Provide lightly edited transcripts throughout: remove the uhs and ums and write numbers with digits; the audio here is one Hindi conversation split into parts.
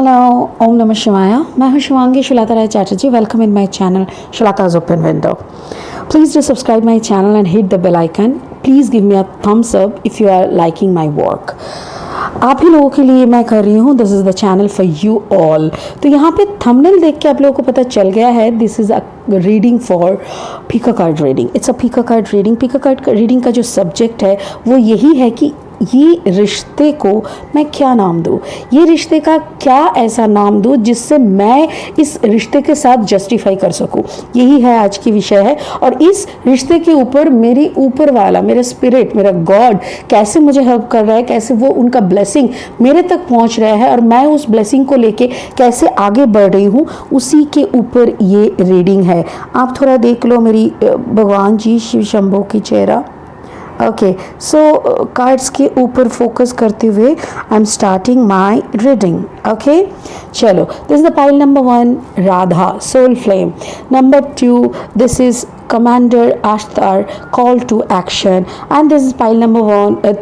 Hello, Om Namah Shivaya. मैं हूँ Shivangi Shulata Rai Chatterjee. Welcome in my channel Shulata's Open Window. Please do subscribe my channel and hit the bell icon. Please give me a thumbs up if you are liking my work. आप ही लोगों के लिए मैं कर रही हूँ this is the channel for you all. तो यहाँ पे थंबनेल देख के आप लोगों को पता चल गया है this is a reading for Pika card reading. It's a Pika card reading. Pika card reading का जो सब्जेक्ट है वो यही है कि ये रिश्ते को मैं क्या नाम दूँ, ये रिश्ते का क्या ऐसा नाम दूँ जिससे मैं इस रिश्ते के साथ जस्टिफाई कर सकूँ। यही है आज की विषय है। और इस रिश्ते के ऊपर मेरी ऊपर वाला मेरा स्पिरिट मेरा गॉड कैसे मुझे हेल्प कर रहा है, कैसे वो उनका ब्लेसिंग मेरे तक पहुंच रहा है और मैं उस ब्लेसिंग को लेके कैसे आगे बढ़ रही हूँ, उसी के ऊपर ये रीडिंग है। आप थोड़ा देख लो मेरी भगवान जी शिव शंभो की चेहरा। ओके, सो कार्ड्स के ऊपर फोकस करते हुए I am starting my reading. Okay, चलो this is the pile number 1 Radha soul flame, number 2 this is Commander Ashtar call to action, and this is pile number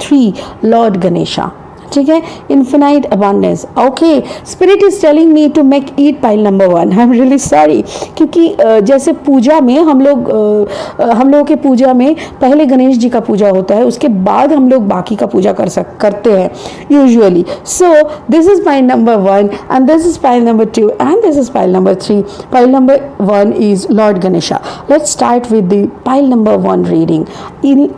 3 Lord Ganesha। ठीक है, infinite abundance. Okay, spirit is telling me to make it pile number 1। I am really sorry, क्योंकि जैसे पूजा में हम लोगों के पूजा में पहले गणेश जी का पूजा होता है, उसके बाद हम लोग बाकी का पूजा करते हैं usually. So this is pile number 1 and this is pile number 2 and this is pile number 3। Pile number 1 is Lord Ganesha. Let's start with the pile number 1 reading.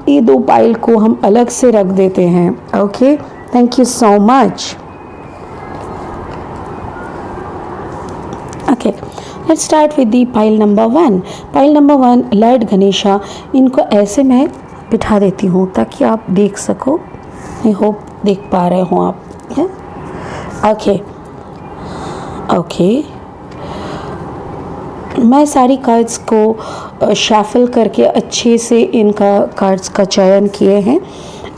ये दो पाइल को हम अलग से रख देते हैं। Okay, thank you so much. Okay, let's start with the pile number 1. Pile number 1 Lord Ganesha। इनको ऐसे मैं बिठा देती हूँ ताकि आप देख सको। आई होप देख पा रहे हो आप। ओके ओके, मैं सारी कार्ड्स को शफल करके अच्छे से इनका कार्ड्स का चयन किए हैं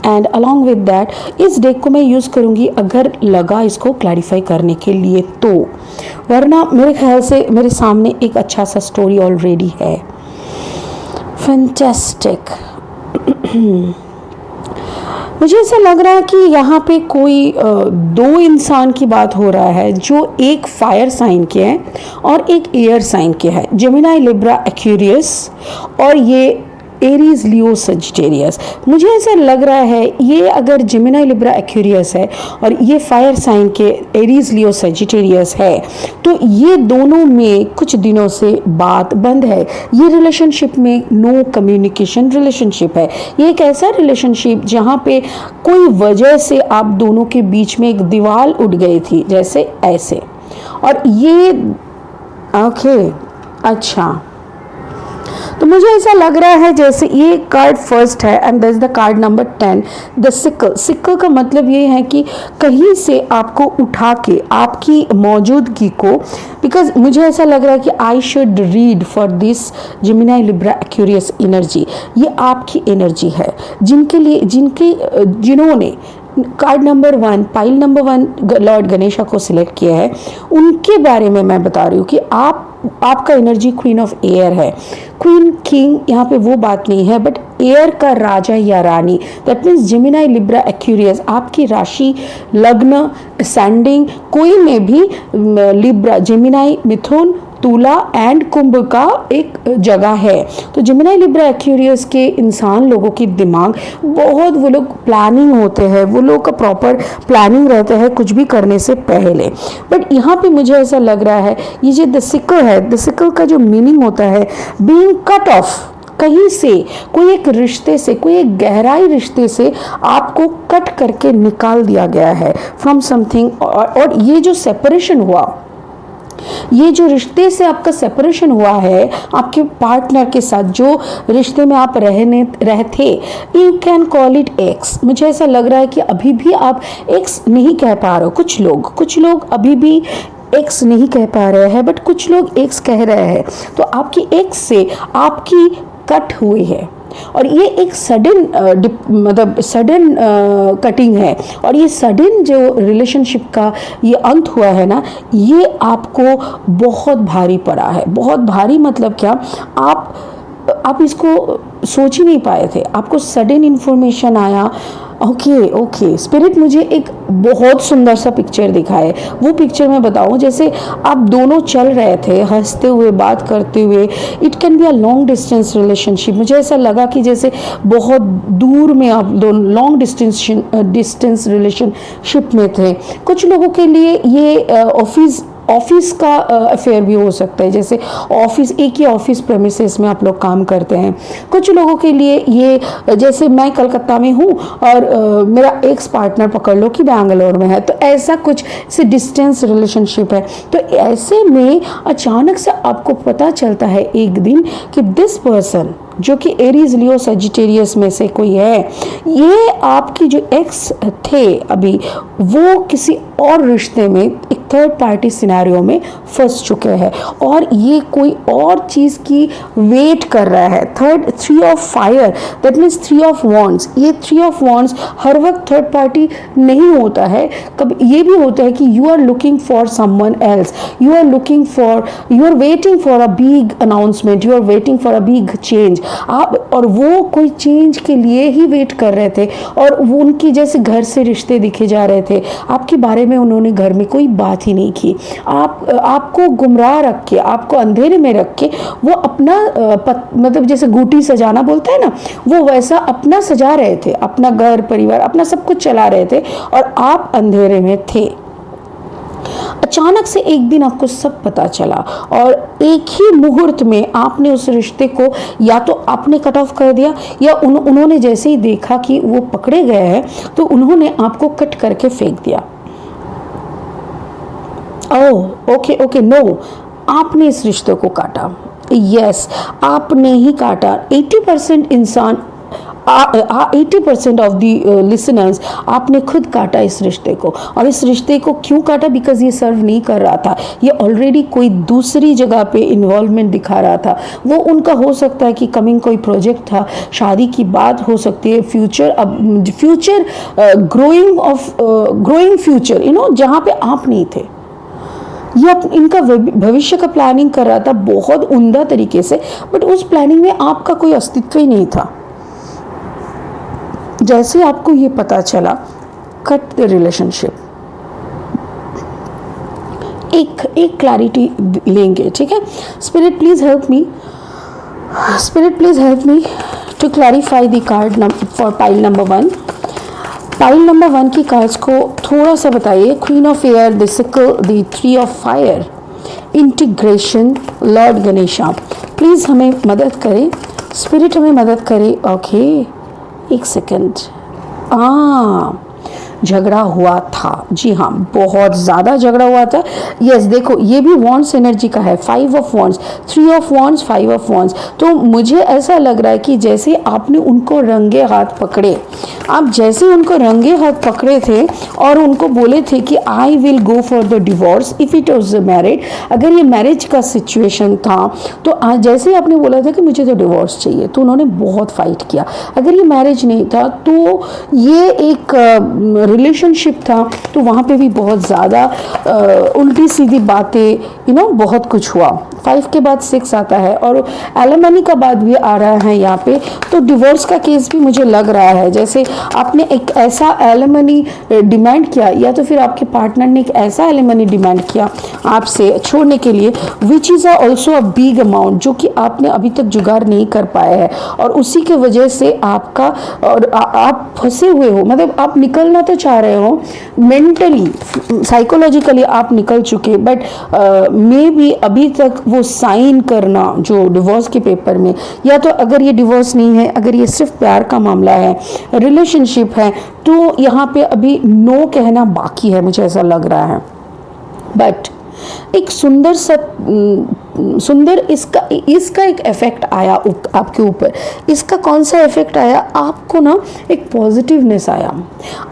एंड अलॉन्ग विद दैट इस डेक को मैं यूज़ करूँगी अगर लगा इसको क्लैरिफाई करने के लिए तो, वरना मेरे ख्याल से मेरे सामने एक अच्छा सा स्टोरी ऑलरेडी है। फैंटास्टिक। मुझे ऐसा लग रहा है कि यहाँ पे कोई दो इंसान की बात हो रहा है, जो एक फायर साइन के हैं और एक एयर साइन के हैं। जेमिनी लिब्रा एक्वेरियस और ये एरीज लियो सजिटेरियस। मुझे ऐसा लग रहा है ये अगर जेमिनी लिब्रा एक्वेरियस है और ये फायर साइन के एरीज लियो सजिटेरियस है तो ये दोनों में कुछ दिनों से बात बंद है। ये रिलेशनशिप में नो कम्युनिकेशन रिलेशनशिप है। ये एक ऐसा रिलेशनशिप जहाँ पे कोई वजह से आप दोनों के बीच में एक दीवार उठ गई थी, जैसे ऐसे। और ये ओके अच्छा, तो मुझे ऐसा लग रहा है जैसे ये कार्ड फर्स्ट है and that's the card number 10 the sickle. Sickle का मतलब ये है कि कहीं से आपको उठा के आपकी मौजूदगी को, बिकॉज मुझे ऐसा लग रहा है कि I should read for this Gemini Libra Aquarius energy. ये आपकी एनर्जी है जिन्होंने card number 1 pile number 1 Lord Ganesha को सिलेक्ट किया है, उनके बारे में मैं बता रही हूँ कि आपका एनर्जी क्वीन ऑफ एयर है। क्वीन किंग यहाँ पे वो बात नहीं है, बट एयर का राजा या रानी, that means Gemini Libra Aquarius आपकी राशि लग्न सैंडिंग कोई में भी लिब्रा जेमिनी मिथुन तुला एंड कुंभ का एक जगह है। तो जेमिनी लिब्रा एक्वेरियस के इंसान लोगों की दिमाग बहुत, वो लोग प्लानिंग होते हैं, वो लोग का प्रॉपर प्लानिंग रहता है कुछ भी करने से पहले। बट यहाँ पे मुझे ऐसा लग रहा है ये जो द सिकल है, द सिकल का जो मीनिंग होता है बीइंग कट ऑफ, कहीं से कोई एक रिश्ते से, कोई एक गहराई रिश्ते से आपको कट करके निकाल दिया गया है फ्रॉम समथिंग। और ये जो सेपरेशन हुआ, ये जो रिश्ते से आपका सेपरेशन हुआ है आपके पार्टनर के साथ, जो रिश्ते में आप रहते, you can call it x. मुझे ऐसा लग रहा है कि अभी भी आप एक्स नहीं कह पा रहे हो। कुछ लोग अभी भी एक्स नहीं कह पा रहे हैं, बट कुछ लोग एक्स कह रहे हैं। तो आपकी एक्स से आपकी कट हुई है और ये एक सडन कटिंग है। और ये सडन जो रिलेशनशिप का ये अंत हुआ है ना, ये आपको बहुत भारी पड़ा है। बहुत भारी मतलब क्या, आप इसको सोच ही नहीं पाए थे। आपको सडन इन्फॉर्मेशन आया ओके ओके, स्पिरिट मुझे एक बहुत सुंदर सा पिक्चर दिखा है। वो पिक्चर मैं बताऊं, जैसे आप दोनों चल रहे थे हंसते हुए, बात करते हुए। It can be a long distance relationship. मुझे ऐसा लगा कि जैसे बहुत दूर में आप दोनों लॉन्ग डिस्टेंस रिलेशनशिप में थे। कुछ लोगों के लिए ये ऑफिस का अफेयर भी हो सकता है, जैसे ऑफिस, एक ही ऑफिस प्रेमिसेस में आप लोग काम करते हैं। कुछ लोगों के लिए ये, जैसे मैं कलकत्ता में हूँ और मेरा एक्स पार्टनर पकड़ लो कि बैंगलोर में है, तो ऐसा कुछ से डिस्टेंस रिलेशनशिप है। तो ऐसे में अचानक से आपको पता चलता है एक दिन कि दिस पर्सन जो कि एरीज लियो सजिटेरियस में से कोई है, ये आपकी जो एक्स थे अभी, वो किसी और रिश्ते में एक थर्ड पार्टी सिनेरियो में फंस चुके हैं और ये कोई और चीज़ की वेट कर रहा है। Three of fire, that means three of wands. ये थ्री ऑफ वॉन्ड्स हर वक्त थर्ड पार्टी नहीं होता है, कभी ये भी होता है कि you are looking for someone else, you are waiting for a big announcement, you are waiting for a big change. आप और वो कोई चेंज के लिए ही वेट कर रहे थे और वो उनकी जैसे घर से रिश्ते दिखे जा रहे थे, आपके बारे में उन्होंने घर में कोई बात ही नहीं की। आपको गुमराह रख के, आपको अंधेरे में रख के वो अपना मतलब जैसे गुटी सजाना बोलता है ना, वो वैसा अपना सजा रहे थे, अपना घर परिवार अपना सब कुछ चला रहे थे और आप अंधेरे में थे। अचानक से एक दिन आपको सब पता चला और एक ही मुहूर्त में आपने उस रिश्ते को या तो आपने कट ऑफ कर दिया या उन्होंने जैसे ही देखा कि वो पकड़े गए हैं तो उन्होंने आपको कट करके फेंक दिया। ओह ओके ओके, नो, आपने इस रिश्ते को काटा। यस, आपने ही काटा। 80% इंसान 80% ऑफ द लिसनर्स, आपने खुद काटा इस रिश्ते को। और इस रिश्ते को क्यों काटा? बिकॉज ये सर्व नहीं कर रहा था, ये ऑलरेडी कोई दूसरी जगह पे इन्वॉल्वमेंट दिखा रहा था। वो उनका हो सकता है कि कमिंग कोई प्रोजेक्ट था, शादी की बात हो सकती है, फ्यूचर ग्रोइंग फ्यूचर, जहाँ पे आप नहीं थे। ये इनका भविष्य का प्लानिंग कर रहा था बहुत उम्दा तरीके से, बट उस प्लानिंग में आपका कोई अस्तित्व ही नहीं था। जैसे आपको ये पता चला, कट द रिलेशनशिप। एक क्लैरिटी लेंगे, ठीक है? Spirit please help me to clarify the card for pile number 1। Pile number 1 की कार्ड्स को थोड़ा सा बताइए। Queen of air, the sickle, the three of fire, integration, Lord Ganesha. Please हमें मदद करें, स्पिरिट हमें मदद करे। ओके, एक सेकेंड। झगड़ा हुआ था, जी हाँ, बहुत ज़्यादा झगड़ा हुआ था। यस, देखो ये भी वॉन्ड्स एनर्जी का है, 5 of wands, 3 of wands, 5 of wands. तो मुझे ऐसा लग रहा है कि जैसे आपने उनको रंगे हाथ पकड़े, आप जैसे उनको रंगे हाथ पकड़े थे और उनको बोले थे कि I will go for the divorce if it was married. अगर ये मैरिज का सिचुएशन था तो जैसे ही आपने बोला था कि मुझे तो डिवोर्स चाहिए, तो उन्होंने बहुत फाइट किया। अगर ये मैरिज नहीं था तो ये एक रिलेशनशिप था, तो वहाँ पे भी बहुत ज़्यादा उल्टी सीधी बातें, बहुत कुछ हुआ। 5 के बाद 6 आता है और एलिमनी का बाद भी आ रहा है यहाँ पे, तो डिवोर्स का केस भी मुझे लग रहा है। जैसे आपने एक ऐसा एलिमनी डिमांड किया या तो फिर आपके पार्टनर ने एक ऐसा एलिमनी डिमांड किया आपसे छोड़ने के लिए, which is also a big amount, जो कि आपने अभी तक जुगाड़ नहीं कर पाया है और उसी के वजह से आपका और आप फंसे हुए हो। मतलब आप निकलना तो चाह रहे हो, मेंटली साइकोलॉजिकली आप निकल चुके, बट मे बी अभी तक वो साइन करना जो डिवोर्स के पेपर में, या तो अगर ये डिवोर्स नहीं है, अगर ये सिर्फ प्यार का मामला है, रिलेशनशिप है, तो यहाँ पे अभी नो कहना बाकी है, मुझे ऐसा लग रहा है। बट एक सुंदर इसका एक इफेक्ट आया आपके ऊपर। इसका कौन सा इफेक्ट आया? आपको ना एक पॉजिटिवनेस आया।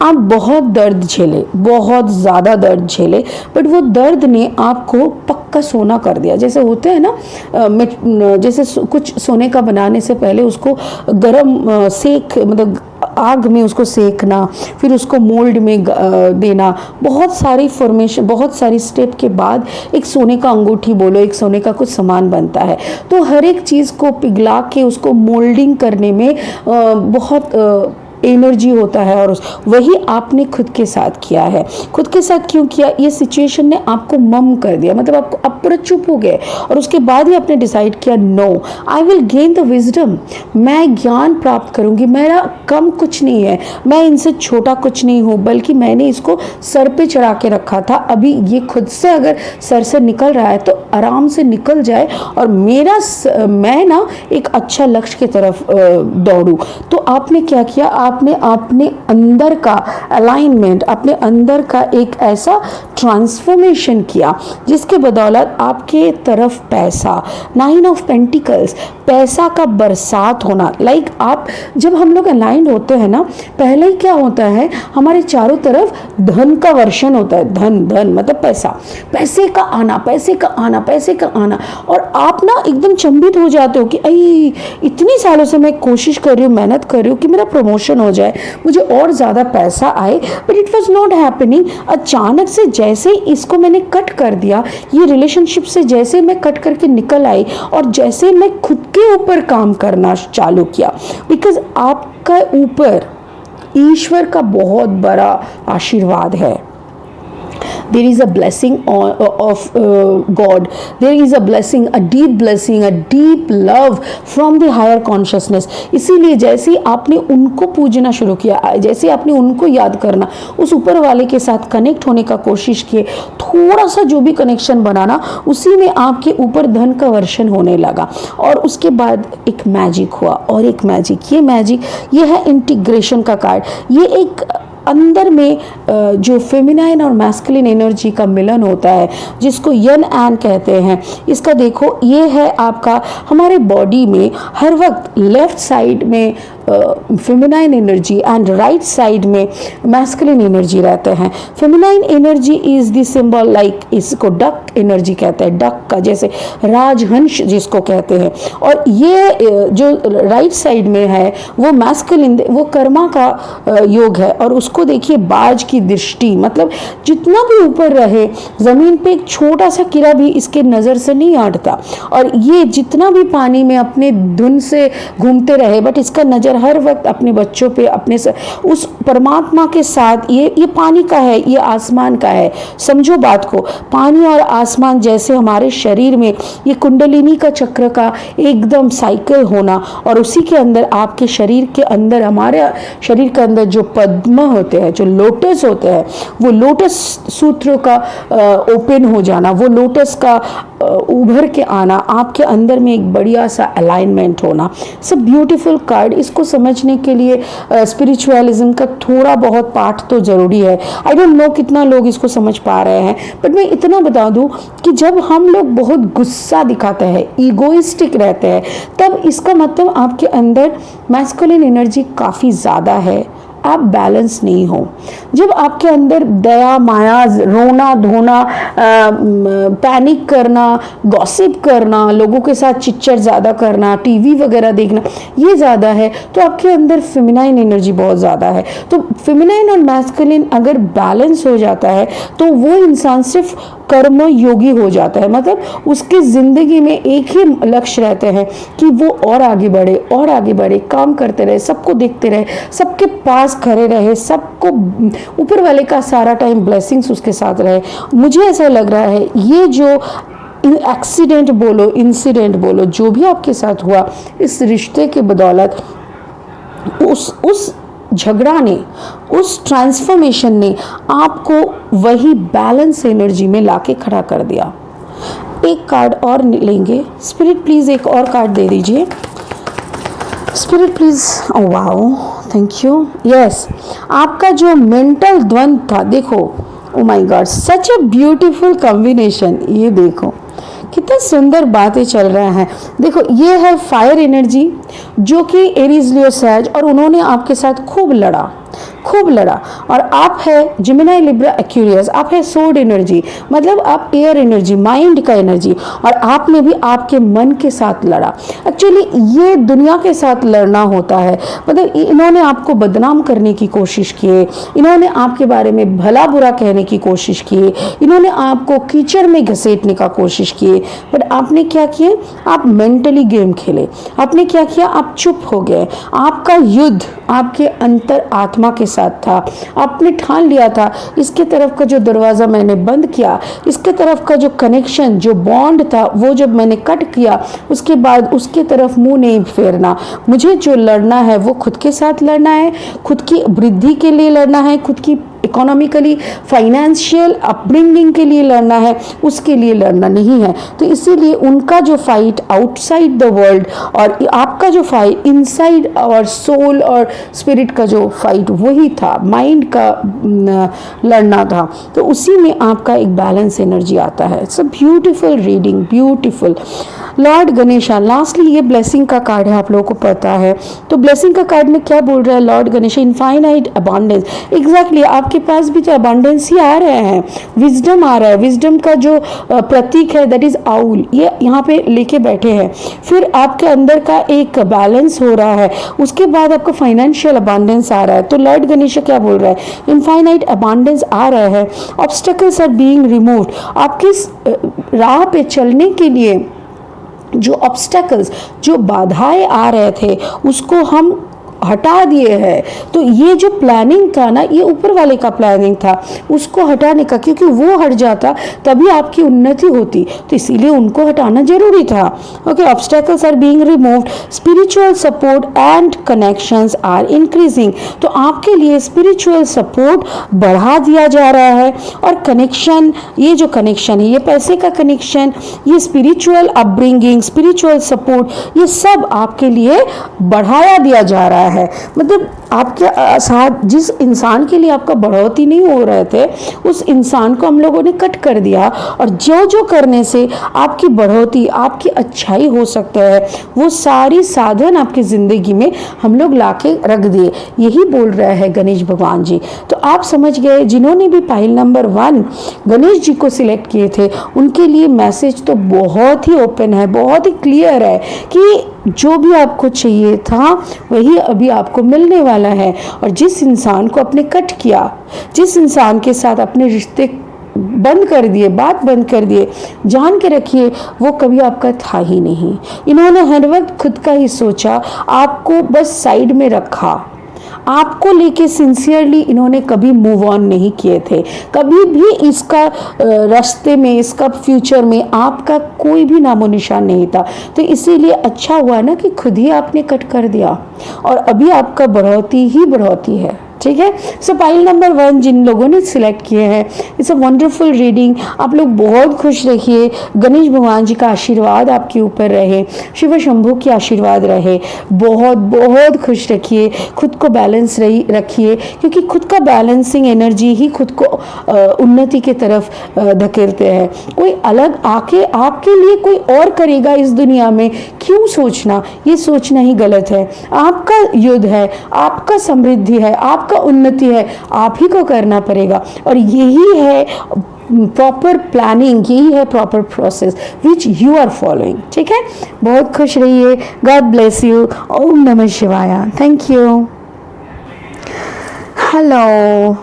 आप बहुत दर्द झेले, बहुत ज़्यादा दर्द झेले, बट वो दर्द ने आपको पक्का सोना कर दिया। जैसे होते हैं ना, जैसे कुछ सोने का बनाने से पहले उसको गरम सेक, मतलब आग में उसको सेकना, फिर उसको मोल्ड में देना, बहुत सारी फॉर्मेशन, बहुत सारी स्टेप के बाद एक सोने का अंगूठी बोलो, एक सोने का कुछ सामान बनता है। तो हर एक चीज़ को पिघला के उसको मोल्डिंग करने में बहुत एनर्जी होता है और वही आपने खुद के साथ किया है। खुद के साथ क्यों किया? ये सिचुएशन ने आपको मम कर दिया, मतलब आपको आप पूरा चुप हो गए और उसके बाद ही आपने डिसाइड किया no, I will gain the wisdom, मैं ज्ञान प्राप्त करूंगी, मेरा कम कुछ नहीं है, मैं इनसे छोटा कुछ नहीं हूँ, बल्कि मैंने इसको सर पे चढ़ा के रखा था, अभी ये खुद से अगर सर से निकल रहा है तो आराम से निकल जाए और मैं ना एक अच्छा लक्ष्य की तरफ दौड़ूं। तो आपने क्या किया? आपने अपने अंदर का अलाइनमेंट, अपने अंदर का एक ऐसा ट्रांसफॉर्मेशन किया जिसके बदौलत आपके तरफ पैसा, 9 ऑफ पेंटिकल्स, पैसा का बरसात होना। लाइक आप जब हम लोग अलाइंड होते हैं ना, पहले ही क्या होता है, हमारे चारों तरफ धन का वर्षण होता है। धन धन मतलब पैसा, पैसे का आना, पैसे का आना, पैसे का आना, और आप ना एकदम चंभित हो जाते हो कि अई इतनी सालों से मैं कोशिश कर रही हूँ, मेहनत कर रही हूँ कि मेरा प्रमोशन हो जाए, मुझे और ज़्यादा पैसा आए, but it was not happening. अचानक से जैसे इसको मैंने कट कर दिया, ये रिलेशनशिप से जैसे मैं कट करके निकल आई और जैसे मैं खुद के ऊपर काम करना चालू किया, बिकॉज आपका ऊपर ईश्वर का बहुत बड़ा आशीर्वाद है। There is a blessing of God. There is a blessing, a deep love from the higher consciousness. इसीलिए जैसे आपने उनको पूजना शुरू किया, जैसे आपने उनको याद करना, उस ऊपर वाले के साथ कनेक्ट होने का कोशिश किए, थोड़ा सा जो भी कनेक्शन बनाना, उसी में आपके ऊपर धन का वर्षण होने लगा। और उसके बाद एक मैजिक हुआ, और एक मैजिक, ये है इंटीग्रेशन का कार्ड। ये एक अंदर में जो फेमिनाइन और मैस्कुलिन एनर्जी का मिलन होता है, जिसको यन एन कहते हैं। इसका देखो, ये है आपका हमारे बॉडी में हर वक्त लेफ्ट साइड में feminine energy and right side में मैस्कुलिन एनर्जी रहते हैं। Feminine energy is the symbol, like इसको डक एनर्जी कहते हैं, डक का जैसे राजहंस जिसको कहते हैं। और ये जो राइट साइड में है वो मैस्कुलिन, वो कर्मा का योग है। और उसको देखिए बाज की दृष्टि, मतलब जितना भी ऊपर रहे जमीन पे एक छोटा सा कीड़ा भी इसके नजर से नहीं हटता, और ये जितना भी पानी में अपने धुन से घूमते रहे, बट इसका नजर हर वक्त अपने बच्चों पे, अपने उस परमात्मा के साथ। ये पानी का है, ये आसमान का है। समझो बात को, पानी और आसमान जैसे हमारे शरीर में ये कुंडलिनी का चक्र का एकदम साइकिल होना, और उसी के अंदर आपके शरीर के अंदर, हमारे शरीर के अंदर जो पद्म होते हैं, जो लोटस होते हैं, वो लोटस सूत्र का ओपन हो जाना, वो लोटस का उभर के आना, आपके अंदर में एक बढ़िया सा अलाइनमेंट होना। सब ब्यूटीफुल कार्ड। इसको समझने के लिए स्पिरिचुअलिज्म का थोड़ा बहुत पाठ तो जरूरी है। आई डोंट नो कितना लोग इसको समझ पा रहे हैं, बट मैं इतना बता दूं कि जब हम लोग बहुत गुस्सा दिखाते हैं, ईगोइस्टिक रहते हैं, तब इसका मतलब आपके अंदर मैस्कुलिन एनर्जी काफ़ी ज़्यादा है, आप बैलेंस नहीं हो। जब आपके अंदर दया, माया, रोना धोना, पैनिक करना, गॉसिप करना, लोगों के साथ चिच्चर ज़्यादा करना, टीवी वगैरह देखना, ये ज़्यादा है, तो आपके अंदर फेमिनाइन एनर्जी बहुत ज़्यादा है। तो फेमिनाइन और मैस्कुलिन अगर बैलेंस हो जाता है तो वो इंसान सिर्फ कर्म योगी हो जाता है। मतलब उसके ज़िंदगी में एक ही लक्ष्य रहते हैं कि वो और आगे बढ़े, और आगे बढ़े, काम करते रहे, सबको देखते रहे, सबके पास खड़े रहे, सबको ऊपर वाले का सारा टाइम ब्लेसिंग्स उसके साथ रहे। मुझे ऐसा लग रहा है ये जो एक्सीडेंट बोलो, इंसिडेंट बोलो, जो भी आपके साथ हुआ, इस रिश्ते के बदौलत उस झगड़ा ने, उस ट्रांसफॉर्मेशन ने आपको वही बैलेंस एनर्जी में लाके खड़ा कर दिया। एक कार्ड और लेंगे। स्पिरिट प्लीज एक और कार्ड दे दीजिए। Spirit please. Oh wow, thank you. Yes, आपका जो मेंटल द्वंद था, देखो, oh my God, such a beautiful combination. ये देखो कितना सुंदर बातें चल रहा है। देखो, ये है फायर एनर्जी जो कि एरीज लियो सैज, और उन्होंने आपके साथ खूब लड़ा, खूब लड़ा। और आप है जिमिनाई लिब्रा एक्यूरियस, आप है सोड एनर्जी, मतलब आप एयर एनर्जी, माइंड का एनर्जी, और आपने भी आपके मन के साथ लड़ा। एक्चुअली ये दुनिया के साथ लड़ना होता है, मतलब इन्होंने आपको बदनाम करने की कोशिश की, इन्होंने आपके बारे में भला बुरा कहने की कोशिश की, इन्होंने आपको कीचड़ में घसीटने का कोशिश की, बट आपने क्या किए, आप मेंटली गेम खेले। आपने क्या किया, आप चुप हो गए। आपका युद्ध आपके अंतर आत्मा के साथ था। आपने ठान लिया था इसके तरफ का जो दरवाज़ा मैंने बंद किया, इसके तरफ का जो कनेक्शन, जो बॉन्ड था, वो जब मैंने कट किया, उसके बाद उसके तरफ मुंह नहीं फेरना। मुझे जो लड़ना है वो खुद के साथ लड़ना है, खुद की वृद्धि के लिए लड़ना है, खुद की इकोनॉमिकली फाइनेंशियल अपब्रिंगिंग के लिए लड़ना है, उसके लिए लड़ना नहीं है। तो इसीलिए उनका जो फाइट आउटसाइड द वर्ल्ड और आपका जो फाइट इनसाइड आवर सोल और स्पिरिट का जो फाइट वही था, माइंड का लड़ना था। तो उसी में आपका एक बैलेंस एनर्जी आता है। It's a beautiful reading, beautiful. Lord Ganesha, lastly ये ब्लेसिंग का कार्ड है, आप लोगों को पता है। तो ब्लेसिंग का कार्ड में क्या बोल रहा है Lord Ganesha, infinite abundance. Exactly आपके पास भी तो अबांडेंस ही आ रहे हैं, विजडम आ रहा है। विजडम का जो प्रतीक है दैट इज आउल, ये यहाँ पे लेके बैठे हैं। फिर आपके अंदर का एक बैलेंस हो रहा है, उसके बाद आपका फाइनेंशियल अबांडेंस आ रहा है। तो लॉर्ड गणेशा क्या बोल रहा है, इनफाइनाइट अबांडेंस आ रहा है, ऑब्स्टेकल्स आर बीइंग रिमूव्ड। आपकी राह पे चलने के लिए जो ऑब्स्टेकल्स, जो बाधाएं आ रहे थे, उसको हम हटा दिए हैं। तो ये जो प्लानिंग था ना, ये ऊपर वाले का प्लानिंग था, उसको हटाने का, क्योंकि वो हट जाता तभी आपकी उन्नति होती, तो इसीलिए उनको हटाना जरूरी था। Okay, obstacles are being removed, spiritual support and connections are increasing. तो आपके लिए स्पिरिचुअल सपोर्ट बढ़ा दिया जा रहा है, और कनेक्शन, ये जो कनेक्शन है, ये पैसे का कनेक्शन, ये स्पिरिचुअल अपब्रिंगिंग, स्पिरिचुअल सपोर्ट, ये सब आपके लिए बढ़ाया दिया जा रहा है। मतलब आपके साथ जिस इंसान के लिए आपका बढ़ोतरी नहीं हो रहे थे, उस इंसान को हम लोगों ने कट कर दिया, और जो जो करने से आपकी बढ़ोतरी, आपकी अच्छाई हो सकता है, वो सारी साधन आपकी ज़िंदगी में हम लोग लाके रख दिए। यही बोल रहा है गणेश भगवान जी। तो आप समझ गए, जिन्होंने भी पाइल नंबर 1 गणेश जी को सिलेक्ट किए थे, उनके लिए मैसेज तो बहुत ही ओपन है, बहुत ही क्लियर है कि जो भी आपको चाहिए था वही अभी आपको मिलने वाला है। और जिस इंसान को आपने कट किया, जिस इंसान के साथ अपने रिश्ते बंद कर दिए, बात बंद कर दिए, जान के रखिए वो कभी आपका था ही नहीं। इन्होंने हर वक्त खुद का ही सोचा, आपको बस साइड में रखा, आपको लेके सिंसियरली इन्होंने कभी मूव ऑन नहीं किए थे। कभी भी इसका रास्ते में, इसका फ्यूचर में आपका कोई भी नामो निशान नहीं था। तो इसीलिए अच्छा हुआ ना कि खुद ही आपने कट कर दिया, और अभी आपका बढ़ोतरी ही बढ़ोतरी है। ठीक है। सो पाइल नंबर 1 जिन लोगों ने सिलेक्ट किए हैं, इट्स अ वंडरफुल रीडिंग। आप लोग बहुत खुश रहिए, गणेश भगवान जी का आशीर्वाद आपके ऊपर रहे, शिव शंभू की आशीर्वाद रहे। बहुत बहुत खुश रखिए, खुद को बैलेंस रखिए, क्योंकि खुद का बैलेंसिंग एनर्जी ही खुद को उन्नति की तरफ धकेलते हैं। कोई अलग आके आपके लिए कोई और करेगा इस दुनिया में, क्यों सोचना, ये सोचना ही गलत है। आपका युद्ध है, आपका समृद्धि है, आपका उन्नति है, आप ही को करना पड़ेगा। और यही है प्रॉपर प्लानिंग, यही है proper process which you are following. ठीक है, बहुत खुश रहिए, गॉड ब्लेस यू, ओम नमः शिवाय, thank you. Hello,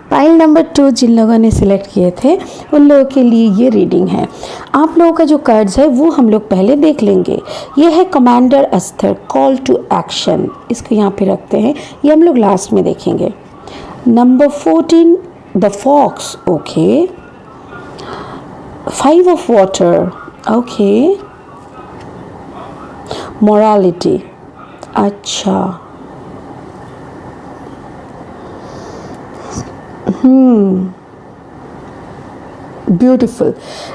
pile number 2 जिन लोगों ने सिलेक्ट किए थे उन लोगों के लिए ये रीडिंग है। आप लोगों का जो कार्ड्स है वो हम लोग पहले देख लेंगे। ये है commander Ashtar, call to action, इसको यहाँ पे रखते हैं, ये हम लोग लास्ट में देखेंगे। Number 14 the fox, okay. 5 of water, okay. Morality, अच्छा। ब्यूटीफुल।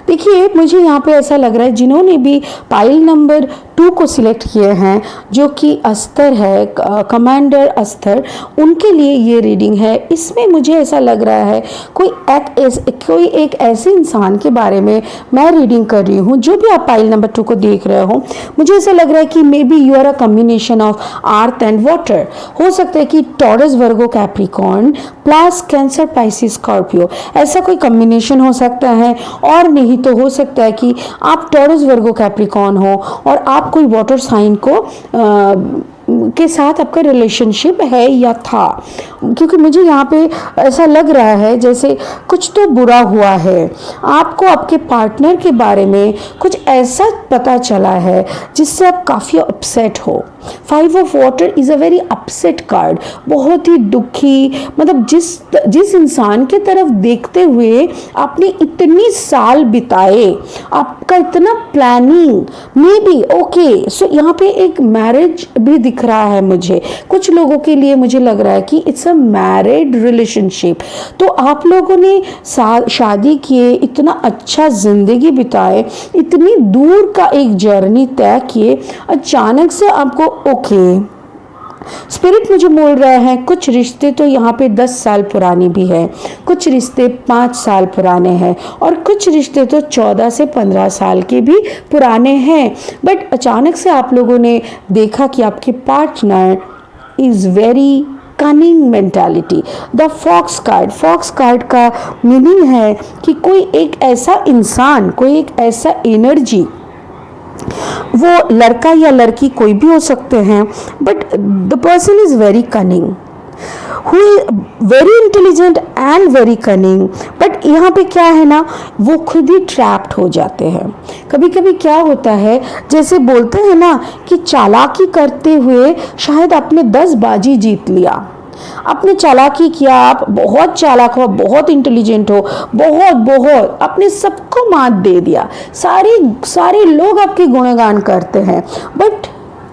देखिए मुझे यहाँ पे ऐसा लग रहा है जिन्होंने भी पाइल नंबर 2 को सिलेक्ट किए हैं, जो कि अस्तर है, कमांडर अस्तर, उनके लिए ये रीडिंग है। इसमें मुझे ऐसा लग रहा है कोई एक ऐसे इंसान के बारे में मैं रीडिंग कर रही हूँ। जो भी आप पाइल नंबर 2 को देख रहे हो, मुझे ऐसा लग रहा है कि may B you are a combination of earth and water. हो सकता है कि Taurus, Virgo, Capricorn plus Cancer, Pisces, Scorpio, ऐसा कोई कम्बिनेशन हो सकता है। और नहीं तो हो सकता है कि आप टॉरस, वर्गो, कैप्रिकॉर्न हो और आप कोई वाटर साइन को के साथ आपका रिलेशनशिप है या था, क्योंकि मुझे यहाँ पे ऐसा लग रहा है जैसे कुछ तो बुरा हुआ है। आपको आपके पार्टनर के बारे में कुछ ऐसा पता चला है जिससे आप काफ़ी अपसेट हो। 5 of water is a very upset card, बहुत ही दुखी, मतलब जिस इंसान के तरफ देखते हुए आपने इतनी साल बिताए, आपका इतना प्लानिंग, मे बी ओके। सो यहाँ पे एक मैरिज भी दिख रहा है मुझे। कुछ लोगों के लिए मुझे लग रहा है कि इट्स अ मैरिड रिलेशनशिप। तो आप लोगों ने शादी किए, इतना अच्छा जिंदगी बिताए, इतनी दूर का एक जर्नी तय किए, अचानक से आपको ओके। स्पिरिट मुझे बोल रहा है कुछ रिश्ते तो यहाँ पे 10 साल पुराने भी है, कुछ रिश्ते 5 साल पुराने हैं और कुछ रिश्ते तो 14 से 15 साल के भी पुराने हैं। बट अचानक से आप लोगों ने देखा कि आपके partner is very cunning mentality. The fox card का मीनिंग है कि कोई एक ऐसा इंसान, कोई एक ऐसा एनर्जी, वो लड़का या लड़की कोई भी हो सकते हैं, but the person is very cunning, who very intelligent and very cunning. But यहाँ पे क्या है ना, वो खुद ही ट्रैप्ड हो जाते हैं। कभी कभी क्या होता है, जैसे बोलते हैं ना कि चालाकी करते हुए शायद आपने 10 बाजी जीत लिया, आपने चालाकी किया, आप बहुत चालाक हो, बहुत इंटेलिजेंट हो, बहुत आपने सबको मात दे दिया, सारे लोग आपके गुणगान करते हैं, बट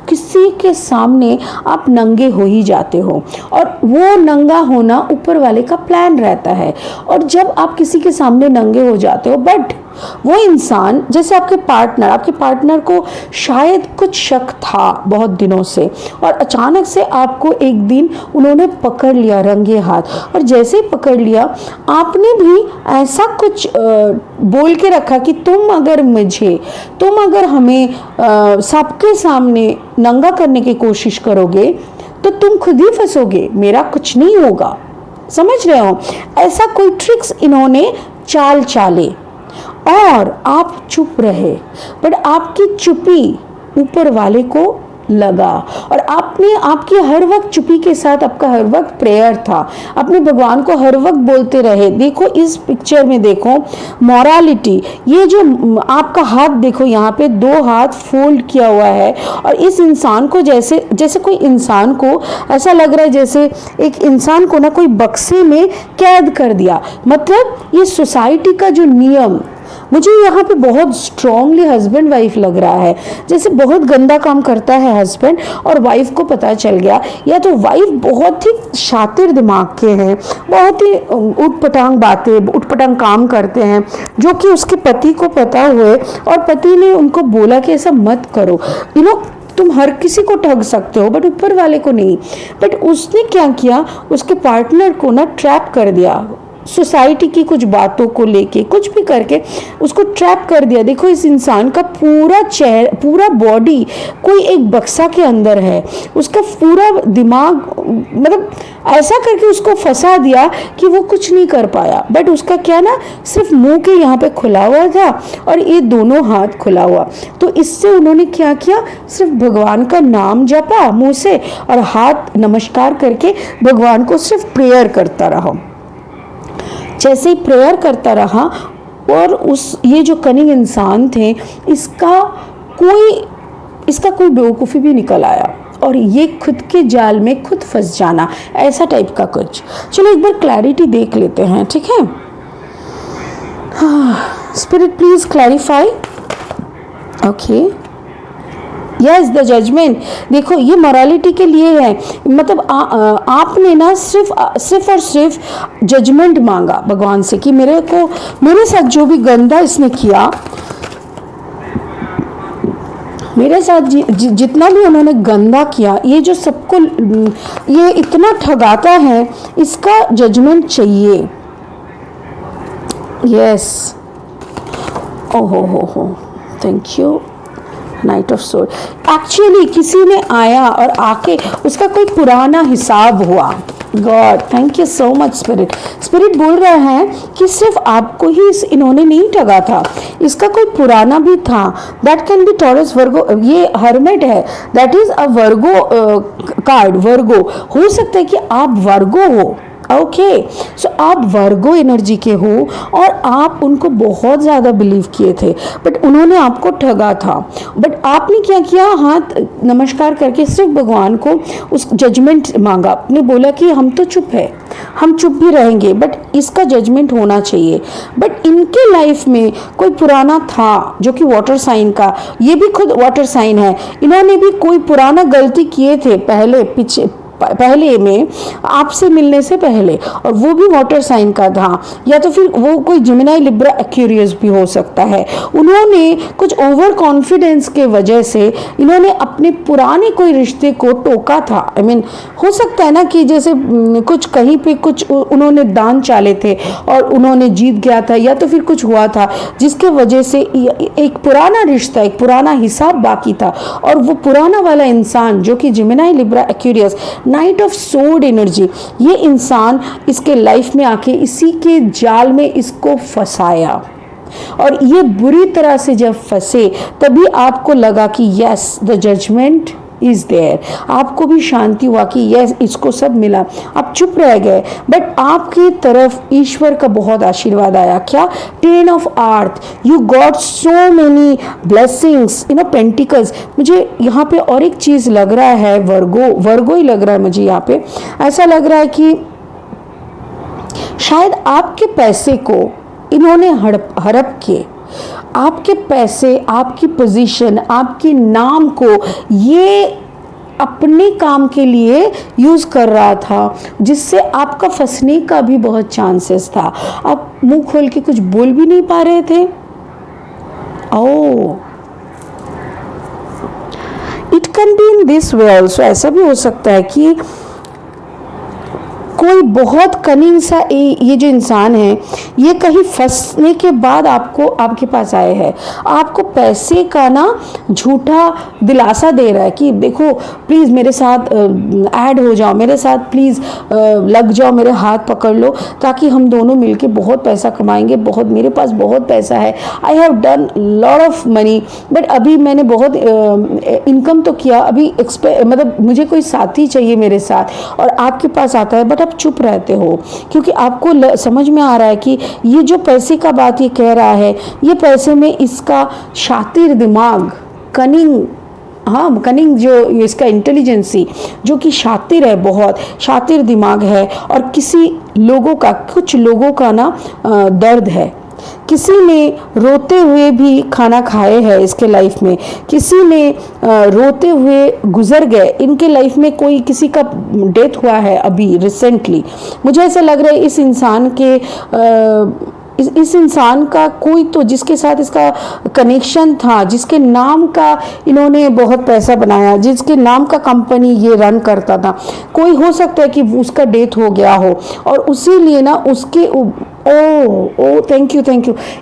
किसी के सामने आप नंगे हो ही जाते हो। और वो नंगा होना ऊपर वाले का प्लान रहता है। और जब आप किसी के सामने नंगे हो जाते हो, बट वो इंसान, जैसे आपके पार्टनर को शायद कुछ शक था बहुत दिनों से, और अचानक से आपको एक दिन उन्होंने पकड़ लिया रंगे हाथ। और जैसे ही पकड़ लिया, आपने भी ऐसा कुछ बोल के रखा कि तुम अगर हमें सबके सामने नंगा करने की कोशिश करोगे तो तुम खुद ही फंसोगे, मेरा कुछ नहीं होगा। समझ रहे हो? ऐसा कोई ट्रिक्स इन्होंने चाल चाले और आप चुप रहे, बट आपकी चुप्पी ऊपर वाले को लगा। और आपकी हर वक्त चुप्पी के साथ आपका हर वक्त प्रेयर था, अपने भगवान को हर वक्त बोलते रहे। देखो इस पिक्चर में, देखो मॉरालिटी, ये जो आपका हाथ देखो, यहाँ पे 2 हाथ फोल्ड किया हुआ है, और इस इंसान को जैसे कोई इंसान को ऐसा लग रहा है जैसे एक इंसान को ना कोई बक्से में कैद कर दिया। मतलब ये सोसाइटी का जो नियम, मुझे यहाँ पे बहुत स्ट्रांगली हस्बैंड वाइफ लग रहा है, जैसे बहुत गंदा काम करता है हस्बैंड और वाइफ को पता चल गया, या तो वाइफ बहुत ही शातिर दिमाग के हैं, बहुत ही उटपटांग काम करते हैं, जो कि उसके पति को पता हुए, और पति ने उनको बोला कि ऐसा मत करो, तुम हर किसी को ठग सकते हो बट ऊपर वाले को नहीं। बट उसने क्या किया, उसके पार्टनर को ना ट्रैप कर दिया, सोसाइटी की कुछ बातों को लेके कुछ भी करके उसको ट्रैप कर दिया। देखो इस इंसान का पूरा बॉडी कोई एक बक्सा के अंदर है, उसका पूरा दिमाग, मतलब ऐसा करके उसको फंसा दिया कि वो कुछ नहीं कर पाया। बट उसका क्या ना, सिर्फ मुंह के यहाँ पे खुला हुआ था और ये दोनों हाथ खुला हुआ। तो इससे उन्होंने क्या किया, सिर्फ भगवान का नाम जपा मुंह से और हाथ नमस्कार करके भगवान को सिर्फ प्रेयर करता रहा। जैसे ही प्रेयर करता रहा, और ये जो कनिंग इंसान थे, इसका कोई बेवकूफ़ी भी निकल आया और ये खुद के जाल में खुद फंस जाना, ऐसा टाइप का कुछ। चलो एक बार क्लैरिटी देख लेते हैं, ठीक है? Spirit please clarify. Okay, yes the judgement. देखो ये मॉरालिटी के लिए है, मतलब आपने ना सिर्फ और सिर्फ जजमेंट मांगा भगवान से कि मेरे साथ जो भी गंदा इसने किया, मेरे साथ जितना भी उन्होंने गंदा किया, ये जो सबको ये इतना ठगाता है, इसका जजमेंट चाहिए। यस, ओहो, thank you, night of sword. Actually किसी ने आया और आके उसका कोई पुराना हिसाब हुआ। God thank you so much spirit. Spirit बोल रहा है कि सिर्फ आपको ही इन्होंने नहीं ठगा था, इसका कोई पुराना भी था। That can be Taurus Virgo, ये हर्मिट है, that is a Virgo card. Virgo हो सकता है कि आप वर्गो हो, ओके सो आप वर्गो एनर्जी के हो और आप उनको बहुत ज़्यादा बिलीव किए थे, बट उन्होंने आपको ठगा था। बट आपने क्या किया, हाथ नमस्कार करके सिर्फ भगवान को उस जजमेंट मांगा। आपने बोला कि हम तो चुप है, हम चुप भी रहेंगे, बट इसका जजमेंट होना चाहिए। बट इनके लाइफ में कोई पुराना था जो कि वाटर साइन का, ये भी खुद वाटर साइन है, इन्होंने भी कोई पुराना गलती किए थे पहले में आपसे मिलने से पहले, और वो भी वाटर साइन का था, या तो फिर वो कोई जेमिनी लिब्रा एक्वेरियस भी हो सकता है। उन्होंने कुछ ओवर कॉन्फिडेंस के वजह से इन्होंने अपने पुराने कोई रिश्ते को टोका था। आई मीन हो सकता है ना कि जैसे कुछ कहीं पे कुछ उन्होंने दान चाले थे और उन्होंने जीत गया था, या तो फिर कुछ हुआ था जिसके वजह से एक पुराना रिश्ता, एक पुराना हिसाब बाकी था, और वो पुराना वाला इंसान जो कि Gemini Libra Aquarius night of sword energy, ये इंसान इसके लाइफ में आके इसी के जाल में इसको फंसाया, और ये बुरी तरह से जब फंसे तभी आपको लगा कि yes the judgement is there. आपको भी शांति हुआ कि यस इसको सब मिला, आप चुप रह गए, बट आपकी तरफ ईश्वर का बहुत आशीर्वाद आया। क्या? 10 of earth, you got so many blessings, pentacles. मुझे यहाँ पे और एक चीज लग रहा है, वर्गो ही लग रहा है मुझे यहाँ पे। ऐसा लग रहा है कि शायद आपके पैसे को इन्होंने हड़प के, आपके पैसे, आपकी पोजीशन, आपके नाम को ये अपने काम के लिए यूज कर रहा था, जिससे आपका फंसने का भी बहुत चांसेस था। आप मुंह खोल के कुछ बोल भी नहीं पा रहे थे। Oh, it can be in this way also. ऐसा भी हो सकता है कि कोई बहुत कनिंग सा ये जो इंसान है, ये कहीं फंसने के बाद आपके पास आए हैं, आपको पैसे का ना झूठा दिलासा दे रहा है कि देखो प्लीज़ मेरे साथ ऐड हो जाओ, मेरे साथ प्लीज़ लग जाओ, मेरे हाथ पकड़ लो, ताकि हम दोनों मिलके बहुत पैसा कमाएंगे, बहुत, मेरे पास बहुत पैसा है, I have done lot of money, but अभी मैंने बहुत इनकम तो किया, अभी मतलब मुझे कोई साथी चाहिए मेरे साथ, और आपके पास आता है, बट आप चुप रहते हो क्योंकि आपको समझ में आ रहा है कि ये जो पैसे का बात ये कह रहा है, ये पैसे में इसका शातिर दिमाग, कनिंग जो इसका इंटेलिजेंसी, जो कि शातिर है, बहुत शातिर दिमाग है, और कुछ लोगों का ना दर्द है। किसी ने रोते हुए भी खाना खाए है इसके लाइफ में, किसी ने रोते हुए गुजर गए, इनके लाइफ में कोई किसी का डेथ हुआ है अभी रिसेंटली। मुझे ऐसा लग रहा है इस इंसान के इस इंसान का कोई तो जिसके साथ इसका कनेक्शन था, जिसके नाम का इन्होंने बहुत पैसा बनाया, जिसके नाम का कंपनी ये रन करता था, कोई हो सकता है कि उसका डेथ हो गया हो, और उसी लिए ना उसके ओ थैंक यू।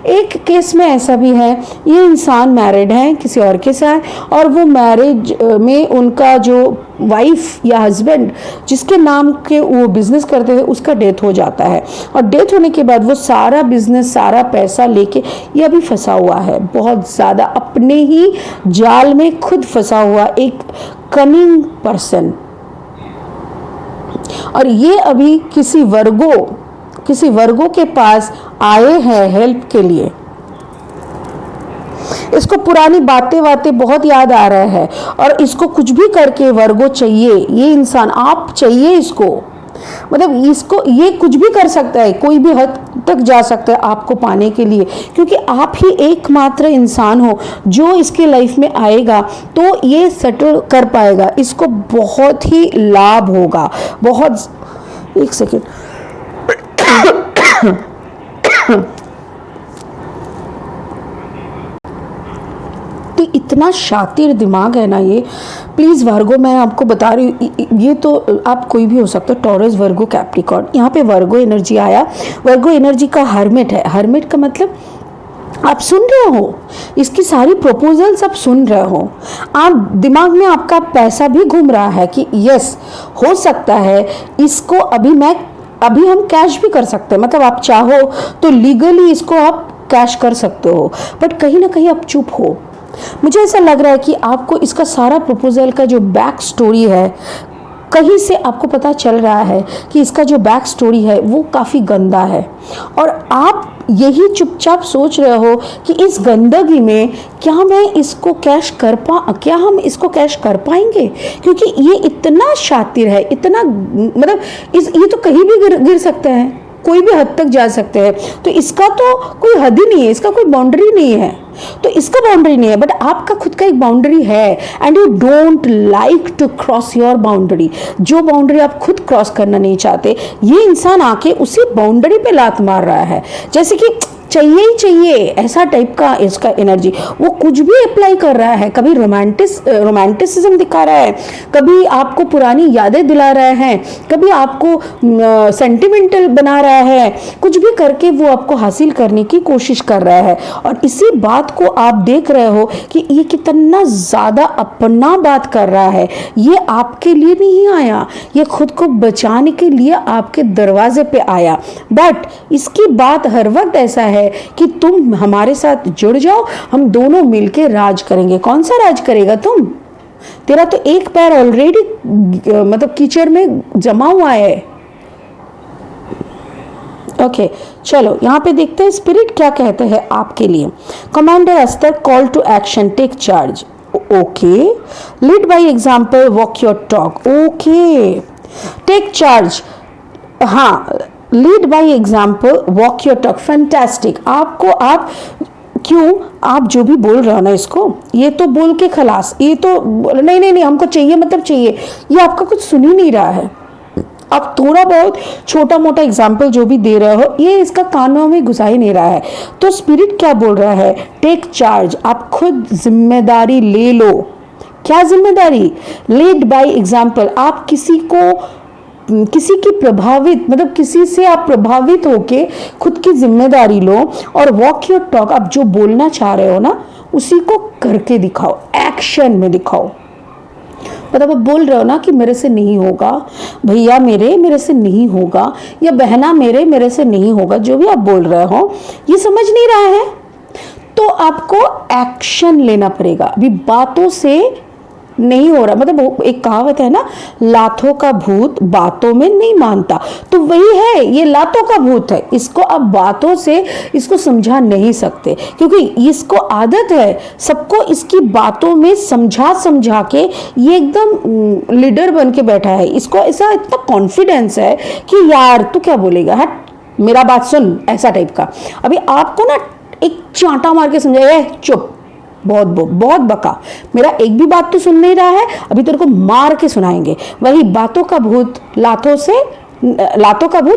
एक केस में ऐसा भी है, ये इंसान मैरिड है किसी और के साथ, और वो मैरिज में उनका जो वाइफ या हस्बैंड जिसके नाम के वो बिजनेस करते थे, उसका डेथ हो जाता है, और डेथ होने के बाद वो सारा बिजनेस, सारा पैसा लेके ये अभी फंसा हुआ है, बहुत ज़्यादा अपने ही जाल में खुद फंसा हुआ एक कनिंग पर्सन। और ये अभी किसी वर्गों के पास आए हैं हेल्प के लिए। इसको पुरानी बातें बहुत याद आ रहा है, और इसको कुछ भी करके वर्गो चाहिए, ये इंसान आप चाहिए इसको, मतलब इसको, ये कुछ भी कर सकता है, कोई भी हद तक जा सकता है आपको पाने के लिए, क्योंकि आप ही एकमात्र इंसान हो जो इसके लाइफ में आएगा तो ये सेटल कर पाएगा, इसको बहुत ही लाभ होगा, बहुत। एक सेकेंड। तो इतना शातिर दिमाग है ना ये। प्लीज़ वर्गो, मैं आपको बता रही हूँ, ये तो आप कोई भी हो सकता है, टॉरस, वर्गो, कैप्रिकॉर्न। यहाँ पे वर्गो एनर्जी आया। वर्गो एनर्जी का हर्मिट है। हर्मिट का मतलब आप सुन रहे हो, इसकी सारी प्रपोजल्स आप सुन रहे हो, आप दिमाग में आपका पैसा भी घूम रहा है कि यस हो सकता है इसको अभी हम कैश भी कर सकते हैं, मतलब आप चाहो तो लीगली इसको आप कैश कर सकते हो, बट कहीं ना कहीं आप चुप हो। मुझे ऐसा लग रहा है कि आपको इसका सारा प्रपोजल का जो बैक स्टोरी है, कहीं से आपको पता चल रहा है कि इसका जो बैक स्टोरी है वो काफ़ी गंदा है, और आप यही चुपचाप सोच रहे हो कि इस गंदगी में क्या हम इसको कैश कर पाएंगे, क्योंकि ये इतना शातिर है, इतना मतलब ये तो कहीं भी गिर सकते हैं, कोई भी हद तक जा सकते हैं, तो इसका तो कोई हद ही नहीं है, इसका कोई बाउंड्री नहीं है, तो इसका बाउंड्री नहीं है, बट आपका खुद का एक बाउंड्री है, and you don't like to cross your boundary. जो बाउंड्री आप खुद क्रॉस करना नहीं चाहते, ये इंसान आके उसी बाउंड्री पे लात मार रहा है, जैसे कि चाहिए ही चाहिए, ऐसा टाइप का इसका एनर्जी। वो कुछ भी अप्लाई कर रहा है, कभी रोमांटिसिज्म दिखा रहा है, कभी आपको पुरानी यादें दिला रहा है, कभी आपको सेंटिमेंटल बना रहा है, कुछ भी करके वो आपको हासिल करने की कोशिश कर रहा है। और इसी बात को आप देख रहे हो कि ये कितना ज़्यादा अपना बात कर रहा है। ये आपके लिए नहीं आया, ये खुद को बचाने के लिए आपके दरवाजे पे आया, बट इसकी बात हर वक्त ऐसा है कि तुम हमारे साथ जुड़ जाओ, हम दोनों मिलके राज करेंगे। कौन सा राज करेगा तुम? तेरा तो एक पैर ऑलरेडी मतलब कीचड़ में जमा हुआ है। ओके, चलो यहाँ पे देखते हैं स्पिरिट क्या कहते हैं आपके लिए। Commander Ashtar, call to action, take charge. Okay, lead by example, walk your talk. Okay, take charge, हाँ, lead by example, walk your talk, fantastic. आप जो भी बोल रहे हो ना, इसको ये तो बोल के खलास, ये तो नहीं हमको चाहिए मतलब चाहिए, ये आपका कुछ सुन ही नहीं रहा है। आप थोड़ा बहुत छोटा मोटा एग्जाम्पल जो भी दे रहे हो, ये इसका कानों में घुसा ही नहीं रहा है। तो स्पिरिट क्या बोल रहा है? टेक चार्ज, आप खुद जिम्मेदारी ले लो। क्या जिम्मेदारी? लीड बाय एग्जाम्पल, आप किसी की प्रभावित, मतलब किसी से आप प्रभावित होके खुद की जिम्मेदारी लो, और वॉक योर टॉक, आप जो बोलना चाह रहे हो ना उसी को करके दिखाओ, एक्शन में दिखाओ। मतलब आप बोल रहे हो ना कि मेरे से नहीं होगा, भैया मेरे से नहीं होगा, या बहना मेरे से नहीं होगा, जो भी आप बोल रहे हो ये समझ नहीं रहा है, तो आपको एक्शन लेना पड़ेगा। अभी बातों से नहीं हो रहा, मतलब एक कहावत है ना, लातों का भूत बातों में नहीं मानता, तो वही है, ये लातों का भूत है। इसको आप बातों से इसको समझा नहीं सकते, क्योंकि इसको आदत है सबको इसकी बातों में समझा के ये एकदम लीडर बन के बैठा है। इसको ऐसा इतना कॉन्फिडेंस है कि यार तू क्या बोलेगा, हट मेरा बात सुन, ऐसा टाइप का। अभी आपको ना एक चांटा मार के समझाया, चुप, बहुत बका, मेरा एक भी बात तो सुन नहीं रहा है, अभी तेरे को मार के सुनाएंगे। वही बातों का भूत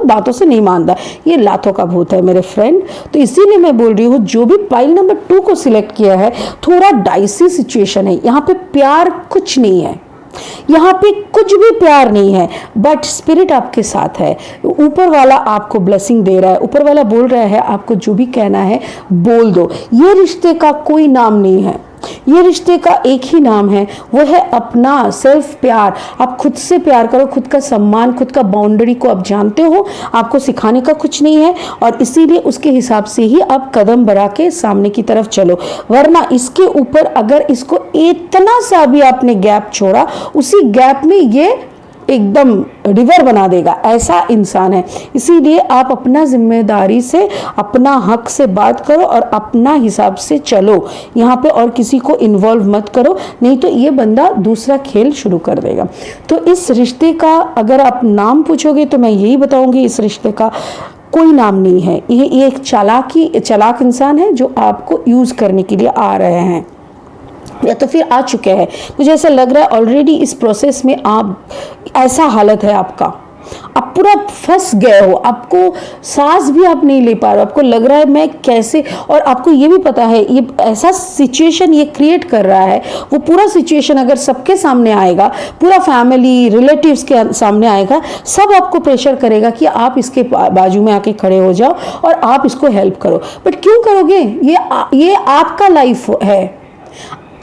बातों से नहीं मानता, ये लातों का भूत है मेरे फ्रेंड। तो इसीलिए मैं बोल रही हूँ, जो भी पाइल नंबर 2 को सिलेक्ट किया है, थोड़ा डाइसी सिचुएशन है, यहाँ पे प्यार कुछ नहीं है, यहाँ पे कुछ भी प्यार नहीं है, बट स्पिरिट आपके साथ है। ऊपर वाला आपको ब्लेसिंग दे रहा है, ऊपर वाला बोल रहा है आपको जो भी कहना है बोल दो। ये रिश्ते का कोई नाम नहीं है, ये रिश्ते का एक ही नाम है, वो है अपना सेल्फ प्यार। आप खुद से प्यार करो, खुद का सम्मान, खुद का बाउंड्री को आप जानते हो, आपको सिखाने का कुछ नहीं है, और इसीलिए उसके हिसाब से ही आप कदम बढ़ा के सामने की तरफ चलो। वरना इसके ऊपर अगर इसको इतना सा भी आपने गैप छोड़ा, उसी गैप में ये एकदम रिवर बना देगा, ऐसा इंसान है। इसीलिए आप अपना जिम्मेदारी से, अपना हक से बात करो और अपना हिसाब से चलो, यहाँ पे और किसी को इन्वॉल्व मत करो, नहीं तो ये बंदा दूसरा खेल शुरू कर देगा। तो इस रिश्ते का अगर आप नाम पूछोगे तो मैं यही बताऊंगी, इस रिश्ते का कोई नाम नहीं है। ये एक चालाक इंसान है जो आपको यूज करने के लिए आ रहे हैं या तो फिर आ चुके हैं। मुझे ऐसा लग रहा है ऑलरेडी इस प्रोसेस में आप, ऐसा हालत है आपका, आप पूरा फंस गए हो, आपको सांस भी आप नहीं ले पा रहे हो, आपको लग रहा है मैं कैसे, और आपको ये भी पता है ये ऐसा सिचुएशन ये क्रिएट कर रहा है, वो पूरा सिचुएशन अगर सबके सामने आएगा, पूरा फैमिली रिलेटिव्स के सामने आएगा, सब आपको प्रेशर करेगा कि आप इसके बाजू में आके खड़े हो जाओ और आप इसको हेल्प करो। बट क्यों करोगे? ये आपका लाइफ है।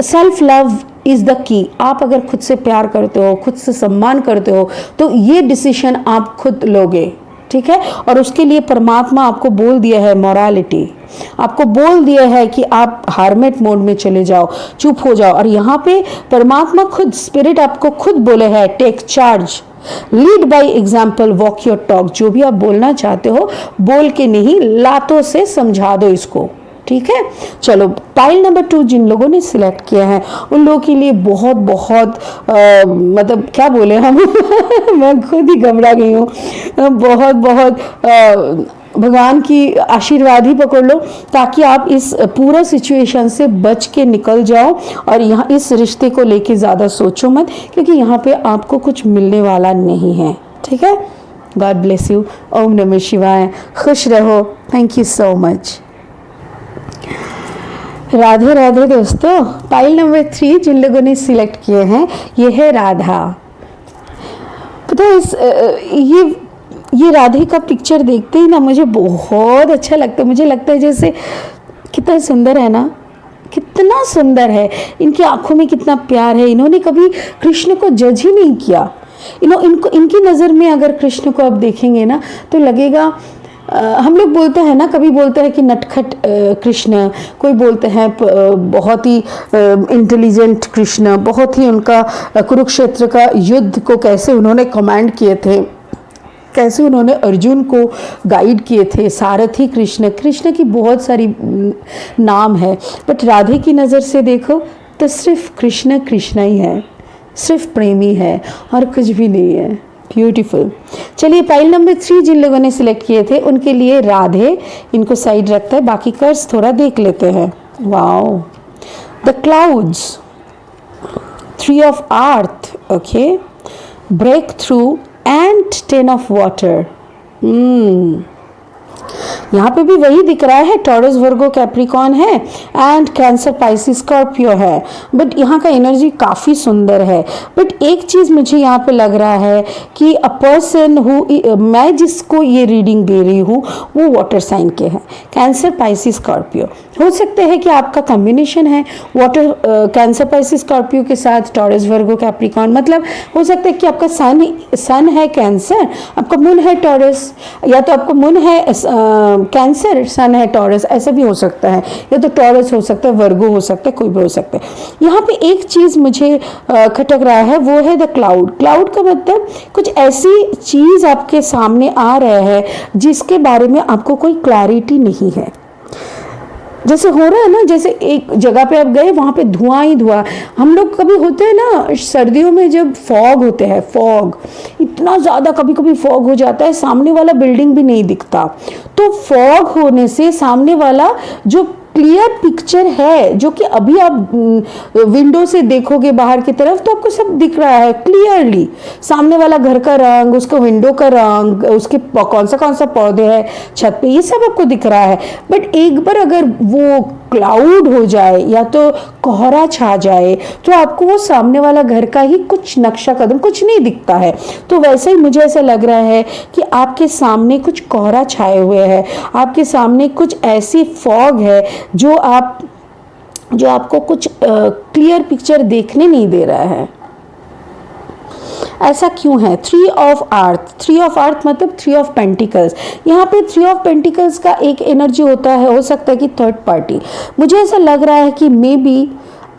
Self love is the key. आप अगर खुद से प्यार करते हो, खुद से सम्मान करते हो, तो ये डिसीजन आप खुद लोगे, ठीक है। और उसके लिए परमात्मा आपको बोल दिया है मॉरालिटी, आपको बोल दिया है कि आप हार्मेट मोड में चले जाओ, चुप हो जाओ। और यहाँ पे परमात्मा खुद, स्पिरिट आपको खुद बोले है take charge, lead by example, walk your talk. जो भी आप बोलना चाहते हो बोल के नहीं, लातों से समझा दो इसको, ठीक है। चलो, पाइल नंबर 2 जिन लोगों ने सिलेक्ट किया है उन लोगों के लिए बहुत बहुत मतलब क्या बोले हम मैं खुद ही घबरा गई हूँ। बहुत बहुत भगवान की आशीर्वाद ही पकड़ लो ताकि आप इस पूरा सिचुएशन से बच के निकल जाओ। और यहाँ इस रिश्ते को लेके ज़्यादा सोचो मत, क्योंकि यहाँ पे आपको कुछ मिलने वाला नहीं है, ठीक है। God bless you. ओम नमः शिवाय। खुश रहो। Thank you so much. Radhe Radhe दोस्तों। पाइल नंबर 3 जिन लोगों ने सिलेक्ट किए हैं ये है राधा। पता है ये राधे का पिक्चर देखते ही ना मुझे बहुत अच्छा लगता है। मुझे लगता है जैसे कितना सुंदर है ना, कितना सुंदर है, इनकी आंखों में कितना प्यार है। इन्होंने कभी कृष्ण को जज ही नहीं किया। इनकी नज़र में अगर कृष्ण को आप देखेंगे ना तो लगेगा, हम लोग बोलते हैं ना, कभी बोलते हैं कि नटखट कृष्ण, कोई बोलते हैं बहुत ही इंटेलिजेंट कृष्ण, बहुत ही उनका कुरुक्षेत्र का युद्ध को कैसे उन्होंने कमांड किए थे, कैसे उन्होंने अर्जुन को गाइड किए थे, सारथी कृष्ण। कृष्ण की बहुत सारी नाम है, बट राधे की नज़र से देखो तो सिर्फ कृष्ण कृष्ण ही है, सिर्फ प्रेमी है और कुछ भी नहीं है। ब्यूटीफुल। चलिए, पाइल नंबर 3 जिन लोगों ने सिलेक्ट किए थे उनके लिए राधे, इनको साइड रखता है, बाकी कर्स थोड़ा देख लेते हैं। Wow, the clouds, 3 of earth, okay, breakthrough and 10 of water. यहाँ पे भी वही दिख रहा है, टॉरस वर्गो कैप्रिकॉन है एंड कैंसर पाइसिस स्कॉर्पियो है, बट यहाँ का एनर्जी काफ़ी सुंदर है। बट एक चीज़ मुझे यहाँ पे लग रहा है कि अ पर्सन हु, मैं जिसको ये रीडिंग दे रही हूँ वो वाटर साइन के हैं, कैंसर पाइसिस स्कॉर्पियो। हो सकता है कि आपका कॉम्बिनेशन है वाटर, कैंसर पाइसिस स्कॉर्पियो के साथ टॉरस वर्गो कैप्रिकॉन। मतलब हो सकता है कि आपका सन है कैंसर, आपका मून है टॉरस, या तो आपका मून है कैंसर, सन है टॉरस, ऐसा भी हो सकता है, या तो टॉरस हो सकता है, वर्गो हो सकता है, कोई भी हो सकता है। यहाँ पे एक चीज़ मुझे खटक रहा है, वो है द क्लाउड। क्लाउड का मतलब कुछ ऐसी चीज़ आपके सामने आ रहा है जिसके बारे में आपको कोई क्लैरिटी नहीं है। जैसे हो रहा है ना, जैसे एक जगह पे आप गए, वहाँ पे धुआं ही धुआं। हम लोग कभी होते हैं ना सर्दियों में जब फॉग होते हैं, फॉग इतना ज़्यादा, कभी कभी फॉग हो जाता है, सामने वाला बिल्डिंग भी नहीं दिखता। तो फॉग होने से सामने वाला जो क्लियर पिक्चर है, जो कि अभी आप विंडो से देखोगे बाहर की तरफ तो आपको सब दिख रहा है क्लियरली, सामने वाला घर का रंग, उसका विंडो का रंग, उसके कौन सा पौधे हैं छत पे, ये सब आपको दिख रहा है। बट एक बार अगर वो क्लाउड हो जाए या तो कोहरा छा जाए तो आपको वो सामने वाला घर का ही कुछ नक्शा कदम कुछ नहीं दिखता है। तो वैसे ही मुझे ऐसा लग रहा है कि आपके सामने कुछ कोहरा छाए हुए है, आपके सामने कुछ ऐसी फॉग है जो आपको कुछ क्लियर पिक्चर देखने नहीं दे रहा है। ऐसा क्यों है? 3 ऑफ अर्थ, 3 ऑफ अर्थ मतलब 3 ऑफ पेंटिकल्स। यहाँ पे 3 ऑफ पेंटिकल्स का एक एनर्जी होता है, हो सकता है कि थर्ड पार्टी। मुझे ऐसा लग रहा है कि मे बी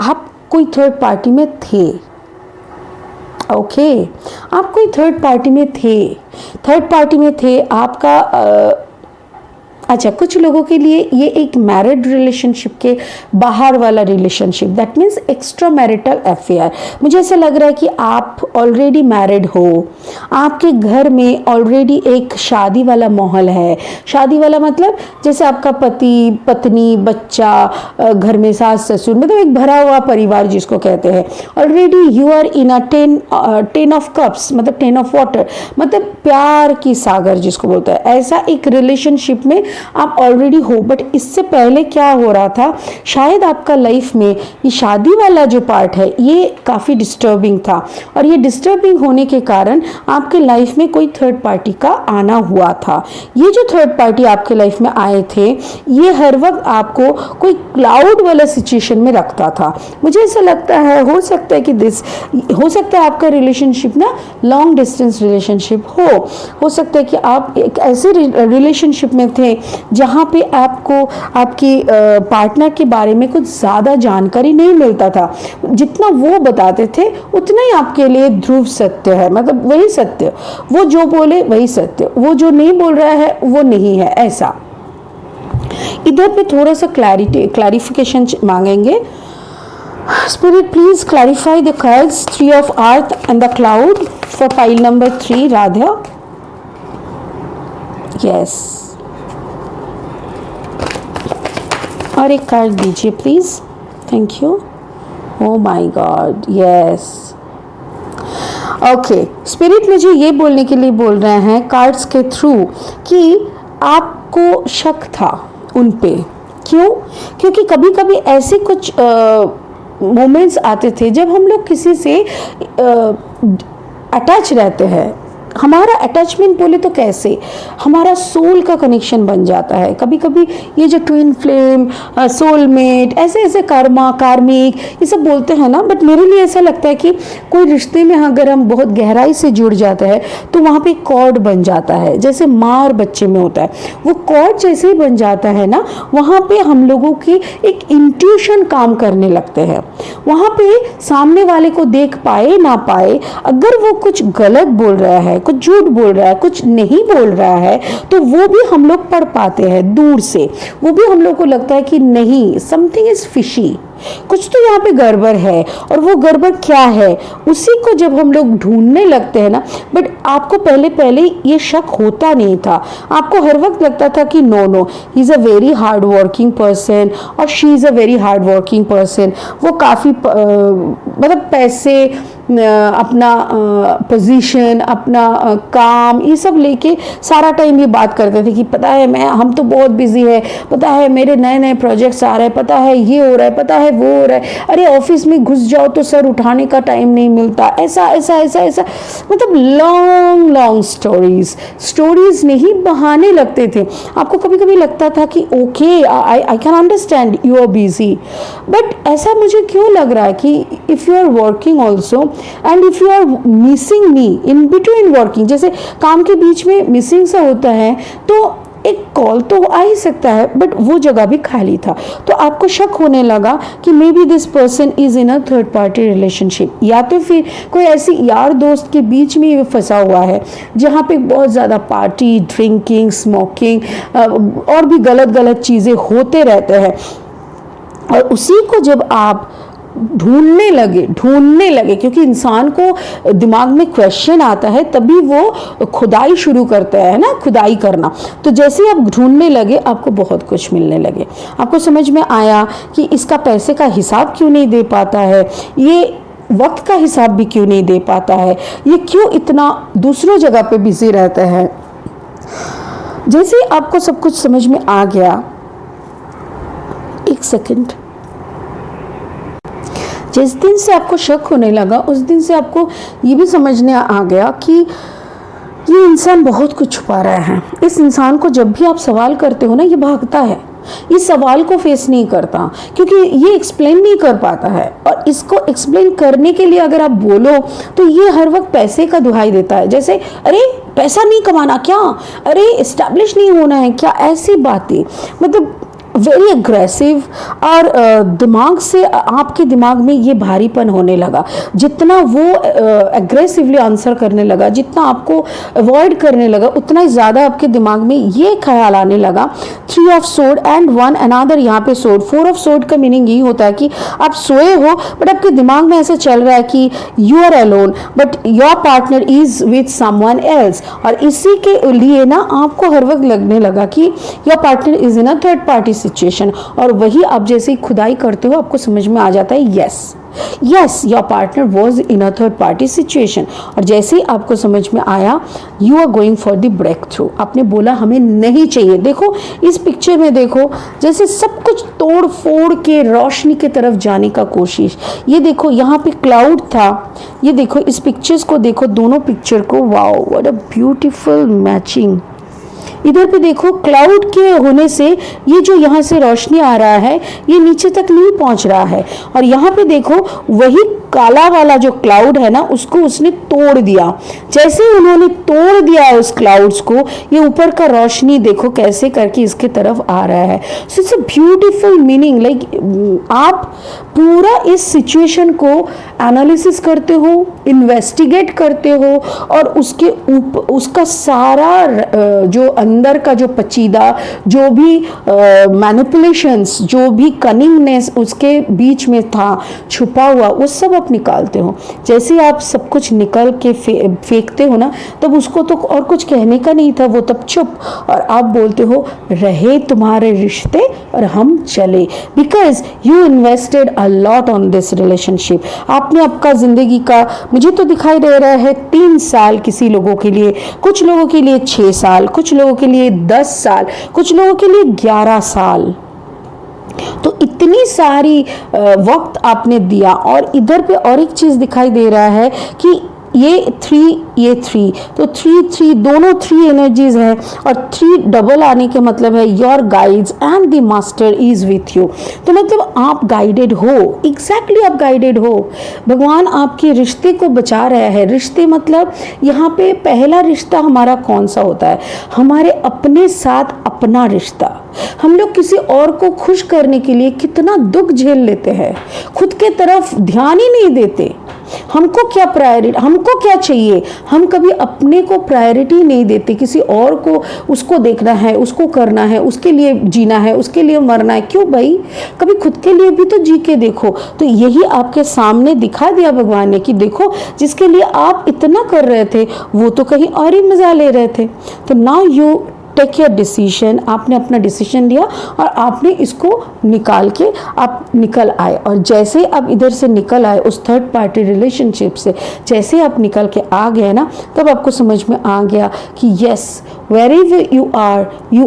आप कोई थर्ड पार्टी में थे, ओके आप कोई थर्ड पार्टी में थे आपका अच्छा, कुछ लोगों के लिए ये एक मैरिड रिलेशनशिप के बाहर वाला relationship, that means extra marital affair. मुझे ऐसा लग रहा है कि आप ऑलरेडी मैरिड हो, आपके घर में ऑलरेडी एक शादी वाला माहौल है। शादी वाला मतलब जैसे आपका पति पत्नी बच्चा, घर में सास ससुर, मतलब एक भरा हुआ परिवार जिसको कहते हैं। Already you are in a 10 of cups, मतलब 10 ऑफ वाटर, मतलब प्यार की सागर जिसको बोलते हैं, ऐसा एक रिलेशनशिप में आप ऑलरेडी हो। बट इससे पहले क्या हो रहा था, शायद आपका लाइफ में ये शादी वाला जो पार्ट है ये काफ़ी डिस्टर्बिंग था, और ये डिस्टर्बिंग होने के कारण आपके लाइफ में कोई थर्ड पार्टी का आना हुआ था। ये जो थर्ड पार्टी आपके लाइफ में आए थे, ये हर वक्त आपको कोई क्लाउड वाला सिचुएशन में रखता था। मुझे ऐसा लगता है, हो सकता है कि हो सकता है आपका रिलेशनशिप ना लॉन्ग डिस्टेंस रिलेशनशिप हो सकता है कि आप एक ऐसे रिलेशनशिप में थे जहाँ पे आपको आपकी पार्टनर के बारे में कुछ ज़्यादा जानकारी नहीं मिलता था। जितना वो बताते थे उतना ही आपके लिए ध्रुव सत्य है, मतलब वही सत्य, वो जो बोले वही सत्य, वो जो नहीं बोल रहा है वो नहीं है, ऐसा। इधर पे थोड़ा सा क्लैरिफिकेशन मांगेंगे। Spirit, please clarify the cards 3 of Earth and the Cloud for pile number 3, Radha. Yes. और एक कार्ड दीजिए please, thank you. Oh my God, yes. Okay, spirit मुझे ये बोलने के लिए बोल रहे हैं कार्ड्स के थ्रू कि आपको शक था उन पे। क्यों? क्योंकि कभी कभी ऐसे कुछ मोमेंट्स आते थे जब हम लोग किसी से अटैच रहते हैं। हमारा अटैचमेंट बोले तो कैसे, हमारा सोल का कनेक्शन बन जाता है। कभी कभी ये जो ट्विन फ्लेम, सोलमेट, ऐसे ऐसे कर्मा कार्मिक ये सब बोलते हैं ना, बट मेरे लिए ऐसा लगता है कि कोई रिश्ते में अगर हम बहुत गहराई से जुड़ जाते हैं तो वहाँ पे कॉर्ड बन जाता है, जैसे माँ और बच्चे में होता है। वो कॉर्ड जैसे ही बन जाता है ना, वहाँ पे हम लोगों की एक इंट्यूशन काम करने लगते हैं। वहाँ पे सामने वाले को देख पाए ना पाए, अगर वो कुछ गलत बोल रहा है, कुछ झूठ बोल रहा है, कुछ नहीं बोल रहा है, तो वो भी हम लोग पढ़ पाते हैं दूर से। वो भी हम लोग को लगता है कि नहीं, समथिंग इज फिशी, कुछ तो यहाँ पे गड़बड़ है। और वो गड़बड़ क्या है, उसी को जब हम लोग ढूंढने लगते हैं ना, बट आपको पहले पहले ये शक होता नहीं था। आपको हर वक्त लगता था कि no he is a very hard working person और she is a very hard working person. वो काफ़ी मतलब पैसे, अपना पोजीशन, अपना काम, ये सब लेके सारा टाइम ये बात करते थे कि पता है हम तो बहुत बिजी है, पता है मेरे नए नए प्रोजेक्ट्स आ रहे हैं, पता है ये हो रहा है, पता है वो हो रहा है, अरे ऑफिस में घुस जाओ तो सर उठाने का टाइम नहीं मिलता, ऐसा ऐसा ऐसा ऐसा, मतलब लॉन्ग लॉन्ग स्टोरीज नहीं बहाने लगते थे। आपको कभी कभी लगता था कि okay I can understand you are busy, but ऐसा मुझे क्यों लग रहा है कि if you are working also and if you are missing me in between working, जैसे काम के बीच में मिसिंग सा होता है तो एक कॉल तो आ ही सकता है, बट वो जगह भी खाली था। तो आपको शक होने लगा कि may B this person is in a third party relationship, या तो फिर कोई ऐसी यार दोस्त के बीच में फंसा हुआ है जहाँ पे बहुत ज़्यादा पार्टी, ड्रिंकिंग, स्मोकिंग और भी गलत गलत चीज़ें होते रहते हैं। और उसी को जब आप ढूंढने लगे क्योंकि इंसान को दिमाग में क्वेश्चन आता है तभी वो खुदाई शुरू करता है ना, खुदाई करना। तो जैसे ही आप ढूंढने लगे आपको बहुत कुछ मिलने लगे। आपको समझ में आया कि इसका पैसे का हिसाब क्यों नहीं दे पाता है, ये वक्त का हिसाब भी क्यों नहीं दे पाता है, ये क्यों इतना दूसरों जगह पे बिजी रहता है। जैसे आपको सब कुछ समझ में आ गया, एक सेकंड, जिस दिन से आपको शक होने लगा उस दिन से आपको ये भी समझने आ गया कि ये इंसान बहुत कुछ छुपा रहा है। इस इंसान को जब भी आप सवाल करते हो ना, ये भागता है, इस सवाल को फेस नहीं करता क्योंकि ये एक्सप्लेन नहीं कर पाता है। और इसको एक्सप्लेन करने के लिए अगर आप बोलो तो ये हर वक्त पैसे का दुहाई देता है, जैसे अरे पैसा नहीं कमाना क्या, अरे एस्टैब्लिश नहीं होना है क्या, ऐसी बातें। मतलब वेरी एग्रेसिव, और दिमाग से आपके दिमाग में ये भारीपन होने लगा। जितना वो एग्रेसिवली आंसर करने लगा, जितना आपको अवॉइड करने लगा, उतना ही ज़्यादा आपके दिमाग में ये ख्याल आने लगा 3 ऑफ सोर्ड एंड 1 अनदर, यहाँ पे सोर्ड। 4 ऑफ सोर्ड का मीनिंग यही होता है कि आप सोए हो बट आपके दिमाग में ऐसा चल रहा है कि you are alone but your partner is with someone else, और इसी के लिए ना आपको हर वक्त लगने लगा कि your partner is in a third party situation. और वही आप जैसे ही खुदाई करते हो आपको समझ में आ जाता है yes your partner was in a third party situation. और जैसे ही आपको समझ में आया you are going for the breakthrough. आपने बोला हमें नहीं चाहिए। देखो इस पिक्चर में, देखो जैसे सब कुछ तोड़ फोड़ के रोशनी की तरफ जाने का कोशिश। ये देखो यहाँ पे क्लाउड था, ये देखो इस पिक्चर्स को देखो, दोनों पिक्चर को, wow what a beautiful matching. इधर पे देखो क्लाउड के होने से ये जो यहाँ से रोशनी आ रहा है ये नीचे तक नहीं पहुँच रहा है, और यहाँ पे देखो वही काला वाला जो क्लाउड है ना उसको उसने तोड़ दिया। जैसे ही उन्होंने तोड़ दिया है उस क्लाउड्स को, ये ऊपर का रोशनी देखो कैसे करके इसके तरफ आ रहा है। So it's a beautiful meaning, like आप पूरा इस सिचुएशन को एनालिसिस करते हो, इन्वेस्टिगेट करते हो, और उसके ऊपर उसका सारा जो अंदर का जो पचीदा, जो भी मैनिपुलेशंस, जो भी कनिंगनेस उसके बीच में था छुपा हुआ, वो सब आप निकालते हो। जैसे ही आप सब कुछ निकल के फेंकते हो ना, तब उसको तो और कुछ कहने का नहीं था, वो तब चुप, और आप बोलते हो रहे तुम्हारे रिश्ते और हम चले, because you invested a lot on this relationship. आपने आपका जिंदगी का, मुझे तो दिखाई दे रहा है 3 साल किसी लोगों के लिए, कुछ लोगों के लिए 6 साल, कुछ लोगों के लिए 10 साल, कुछ लोगों के लिए 11 साल। तो इतनी सारी वक्त आपने दिया। और इधर पे और एक चीज दिखाई दे रहा है कि ये 3 ये 3, तो 3 दोनों 3 एनर्जीज है, और 3 डबल आने के मतलब है your guides and the master is with you. तो मतलब आप गाइडेड हो, एग्जैक्टली आप गाइडेड हो। भगवान आपके रिश्ते को बचा रहा है। रिश्ते मतलब यहाँ पे पहला रिश्ता हमारा कौन सा होता है? हमारे अपने साथ अपना रिश्ता। हम लोग किसी और को खुश करने के लिए कितना दुख झेल लेते हैं, खुद के तरफ ध्यान ही नहीं देते। हमको क्या प्रायोरिटी, हमको क्या चाहिए, हम कभी अपने को प्रायोरिटी नहीं देते। किसी और को, उसको देखना है, उसको करना है, उसके लिए जीना है, उसके लिए मरना है। क्यों भाई, कभी खुद के लिए भी तो जी के देखो। तो यही आपके सामने दिखा दिया भगवान ने कि देखो जिसके लिए आप इतना कर रहे थे वो तो कहीं और ही मजा ले रहे थे। तो now you take your decision. आपने अपना डिसीजन लिया और आपने इसको निकाल के आप निकल आए। और जैसे आप इधर से निकल आए उस थर्ड पार्टी रिलेशनशिप से, जैसे आप निकल के आ गए ना, तब आपको समझ में आ गया कि yes, wherever you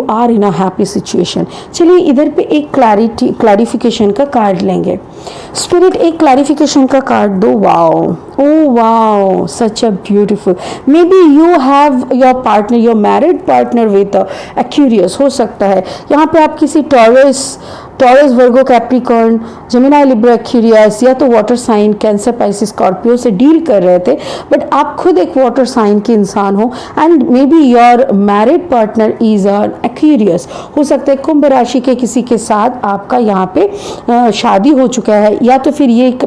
are in a happy situation। चलिए इधर पे एक क्लैरिफिकेशन का कार्ड लेंगे। स्पिरिट एक क्लैरिफिकेशन का कार्ड दो। Wow, oh wow, such a beautiful. May be you have your partner, your married partner with Aquarius हो सकता है। यहाँ पे आप किसी Taurus, Virgo, Capricorn, Gemini, Libra, Aquarius या तो water sign Cancer, Pisces, Scorpio से डील कर रहे थे, बट आप खुद एक वाटर साइन के इंसान हो and may be your married partner is a Aquarius. हो सकता है कुंभ राशि के किसी के साथ आपका यहाँ पे शादी हो चुका है, या तो फिर ये एक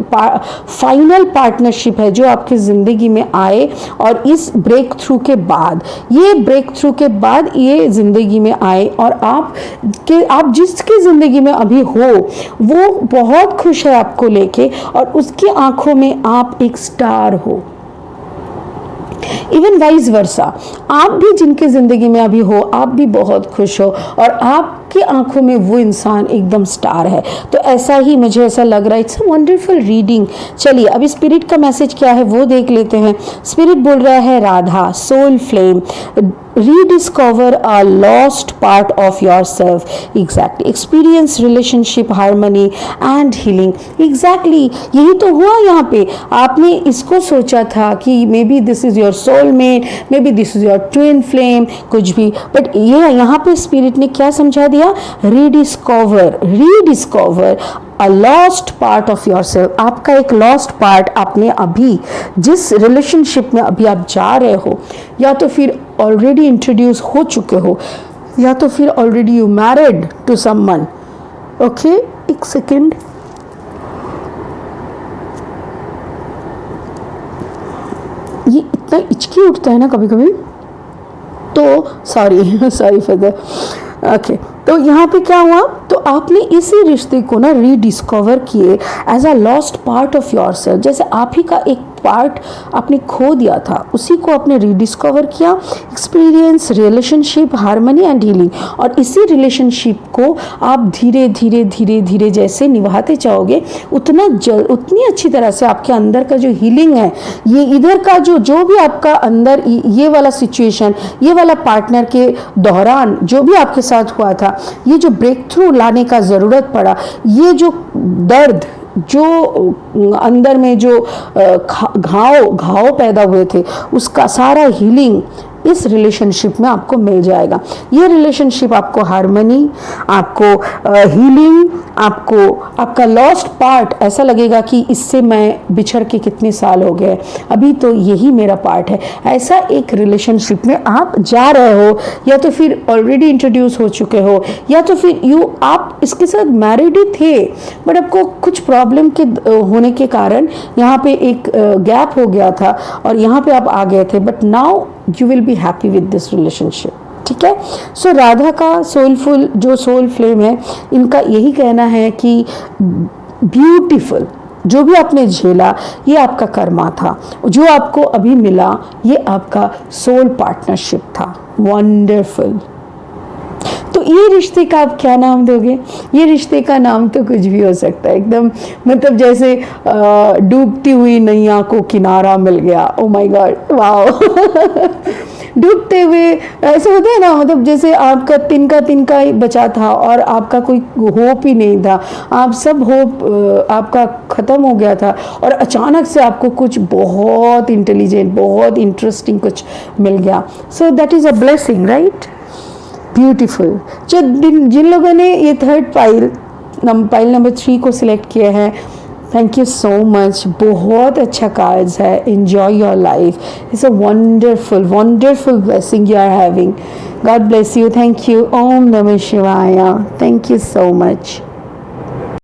फाइनल पार्टनरशिप है जो आपकी ज़िंदगी में आए और इस ब्रेक थ्रू के बाद, ये ब्रेक थ्रू के बाद ये ज़िंदगी में आए और आप जिसकी ज़िंदगी में अभी हो वो बहुत खुश है आपको लेके, और उसकी आंखों में आप एक स्टार हो। इवन वाइस वर्सा, आप भी जिनके जिंदगी में अभी हो आप भी बहुत खुश हो और आपकी आंखों में वो इंसान एकदम स्टार है। तो ऐसा ही मुझे ऐसा लग रहा है। It's a wonderful reading. चलिए अब स्पिरिट का मैसेज क्या है वो देख लेते हैं। स्पिरिट बोल रहा है Radha, soul flame, rediscover a lost part of yourself, exactly, experience relationship harmony and healing, exactly, यही तो हुआ यहाँ पे। आपने इसको सोचा था कि may B this is your soulmate, may be this is your twin flame, कुछ भी, बट ये यहाँ पे स्पिरिट ने क्या समझा दिया? Rediscover a lost part of your self. आपका एक लॉस्ट पार्ट आपने अभी जिस रिलेशनशिप में अभी आप जा रहे हो, या तो फिर ऑलरेडी इंट्रोड्यूस हो चुके हो, या तो फिर already you married to someone, okay, एक सेकेंड। ये इतना इचकी उठता है ना कभी कभी, तो sorry sorry for the okay. तो यहाँ पे क्या हुआ, तो आपने इसी रिश्ते को ना रीडिस्कवर किए as a lost part of yourself. जैसे आप ही का एक पार्ट आपने खो दिया था, उसी को आपने रीडिस्कवर किया। Experience, relationship, harmony and healing. और इसी रिलेशनशिप को आप धीरे धीरे धीरे धीरे जैसे निभाते जाओगे, उतनी अच्छी तरह से आपके अंदर का जो हीलिंग है, ये इधर का जो भी आपका अंदर ये वाला सिचुएशन, ये वाला पार्टनर के दौरान जो भी आपके साथ हुआ था, ये जो ब्रेक थ्रू लाने का ज़रूरत पड़ा, ये जो दर्द, जो अंदर में जो घाव पैदा हुए थे, उसका सारा हीलिंग इस रिलेशनशिप में आपको मिल जाएगा। ये रिलेशनशिप आपको हार्मनी, आपको हीलिंग, आपको आपका लॉस्ट पार्ट ऐसा लगेगा कि इससे मैं बिछड़ के कितने साल हो गए, अभी तो यही मेरा पार्ट है। ऐसा एक रिलेशनशिप में आप जा रहे हो, या तो फिर ऑलरेडी इंट्रोड्यूस हो चुके हो, या तो फिर आप इसके साथ मैरिड ही थे, बट आपको कुछ प्रॉब्लम के होने के कारण यहाँ पे एक गैप हो गया था और यहाँ पे आप आ गए थे, but now you will be happy with this relationship। ठीक है। सो राधा का सोलफुल जो सोल फ्लेम है, इनका यही कहना है कि ब्यूटीफुल, जो भी आपने झेला ये आपका कर्मा था, जो आपको अभी मिला ये आपका सोल पार्टनरशिप था। वंडरफुल। तो ये रिश्ते का आप क्या नाम दोगे? ये रिश्ते का नाम तो कुछ भी हो सकता है, एकदम मतलब जैसे डूबती हुई नैया को किनारा मिल गया। Oh my God, wow. डूबते हुए ऐसे होता है ना, मतलब जैसे आपका तिनका ही बचा था और आपका कोई होप ही नहीं था, आप सब होप आपका ख़त्म हो गया था, और अचानक से आपको कुछ बहुत इंटेलिजेंट, बहुत इंटरेस्टिंग कुछ मिल गया। So that is a blessing, right? Beautiful. जिन लोगों ने ये थर्ड पाइल नंबर 3 को सिलेक्ट किया है, थैंक यू सो मच। बहुत अच्छा कार्ड्स है। Enjoy your life. It's a wonderful blessing you are having. God bless you. Thank you. ओम नमः शिवाय। Thank you so much.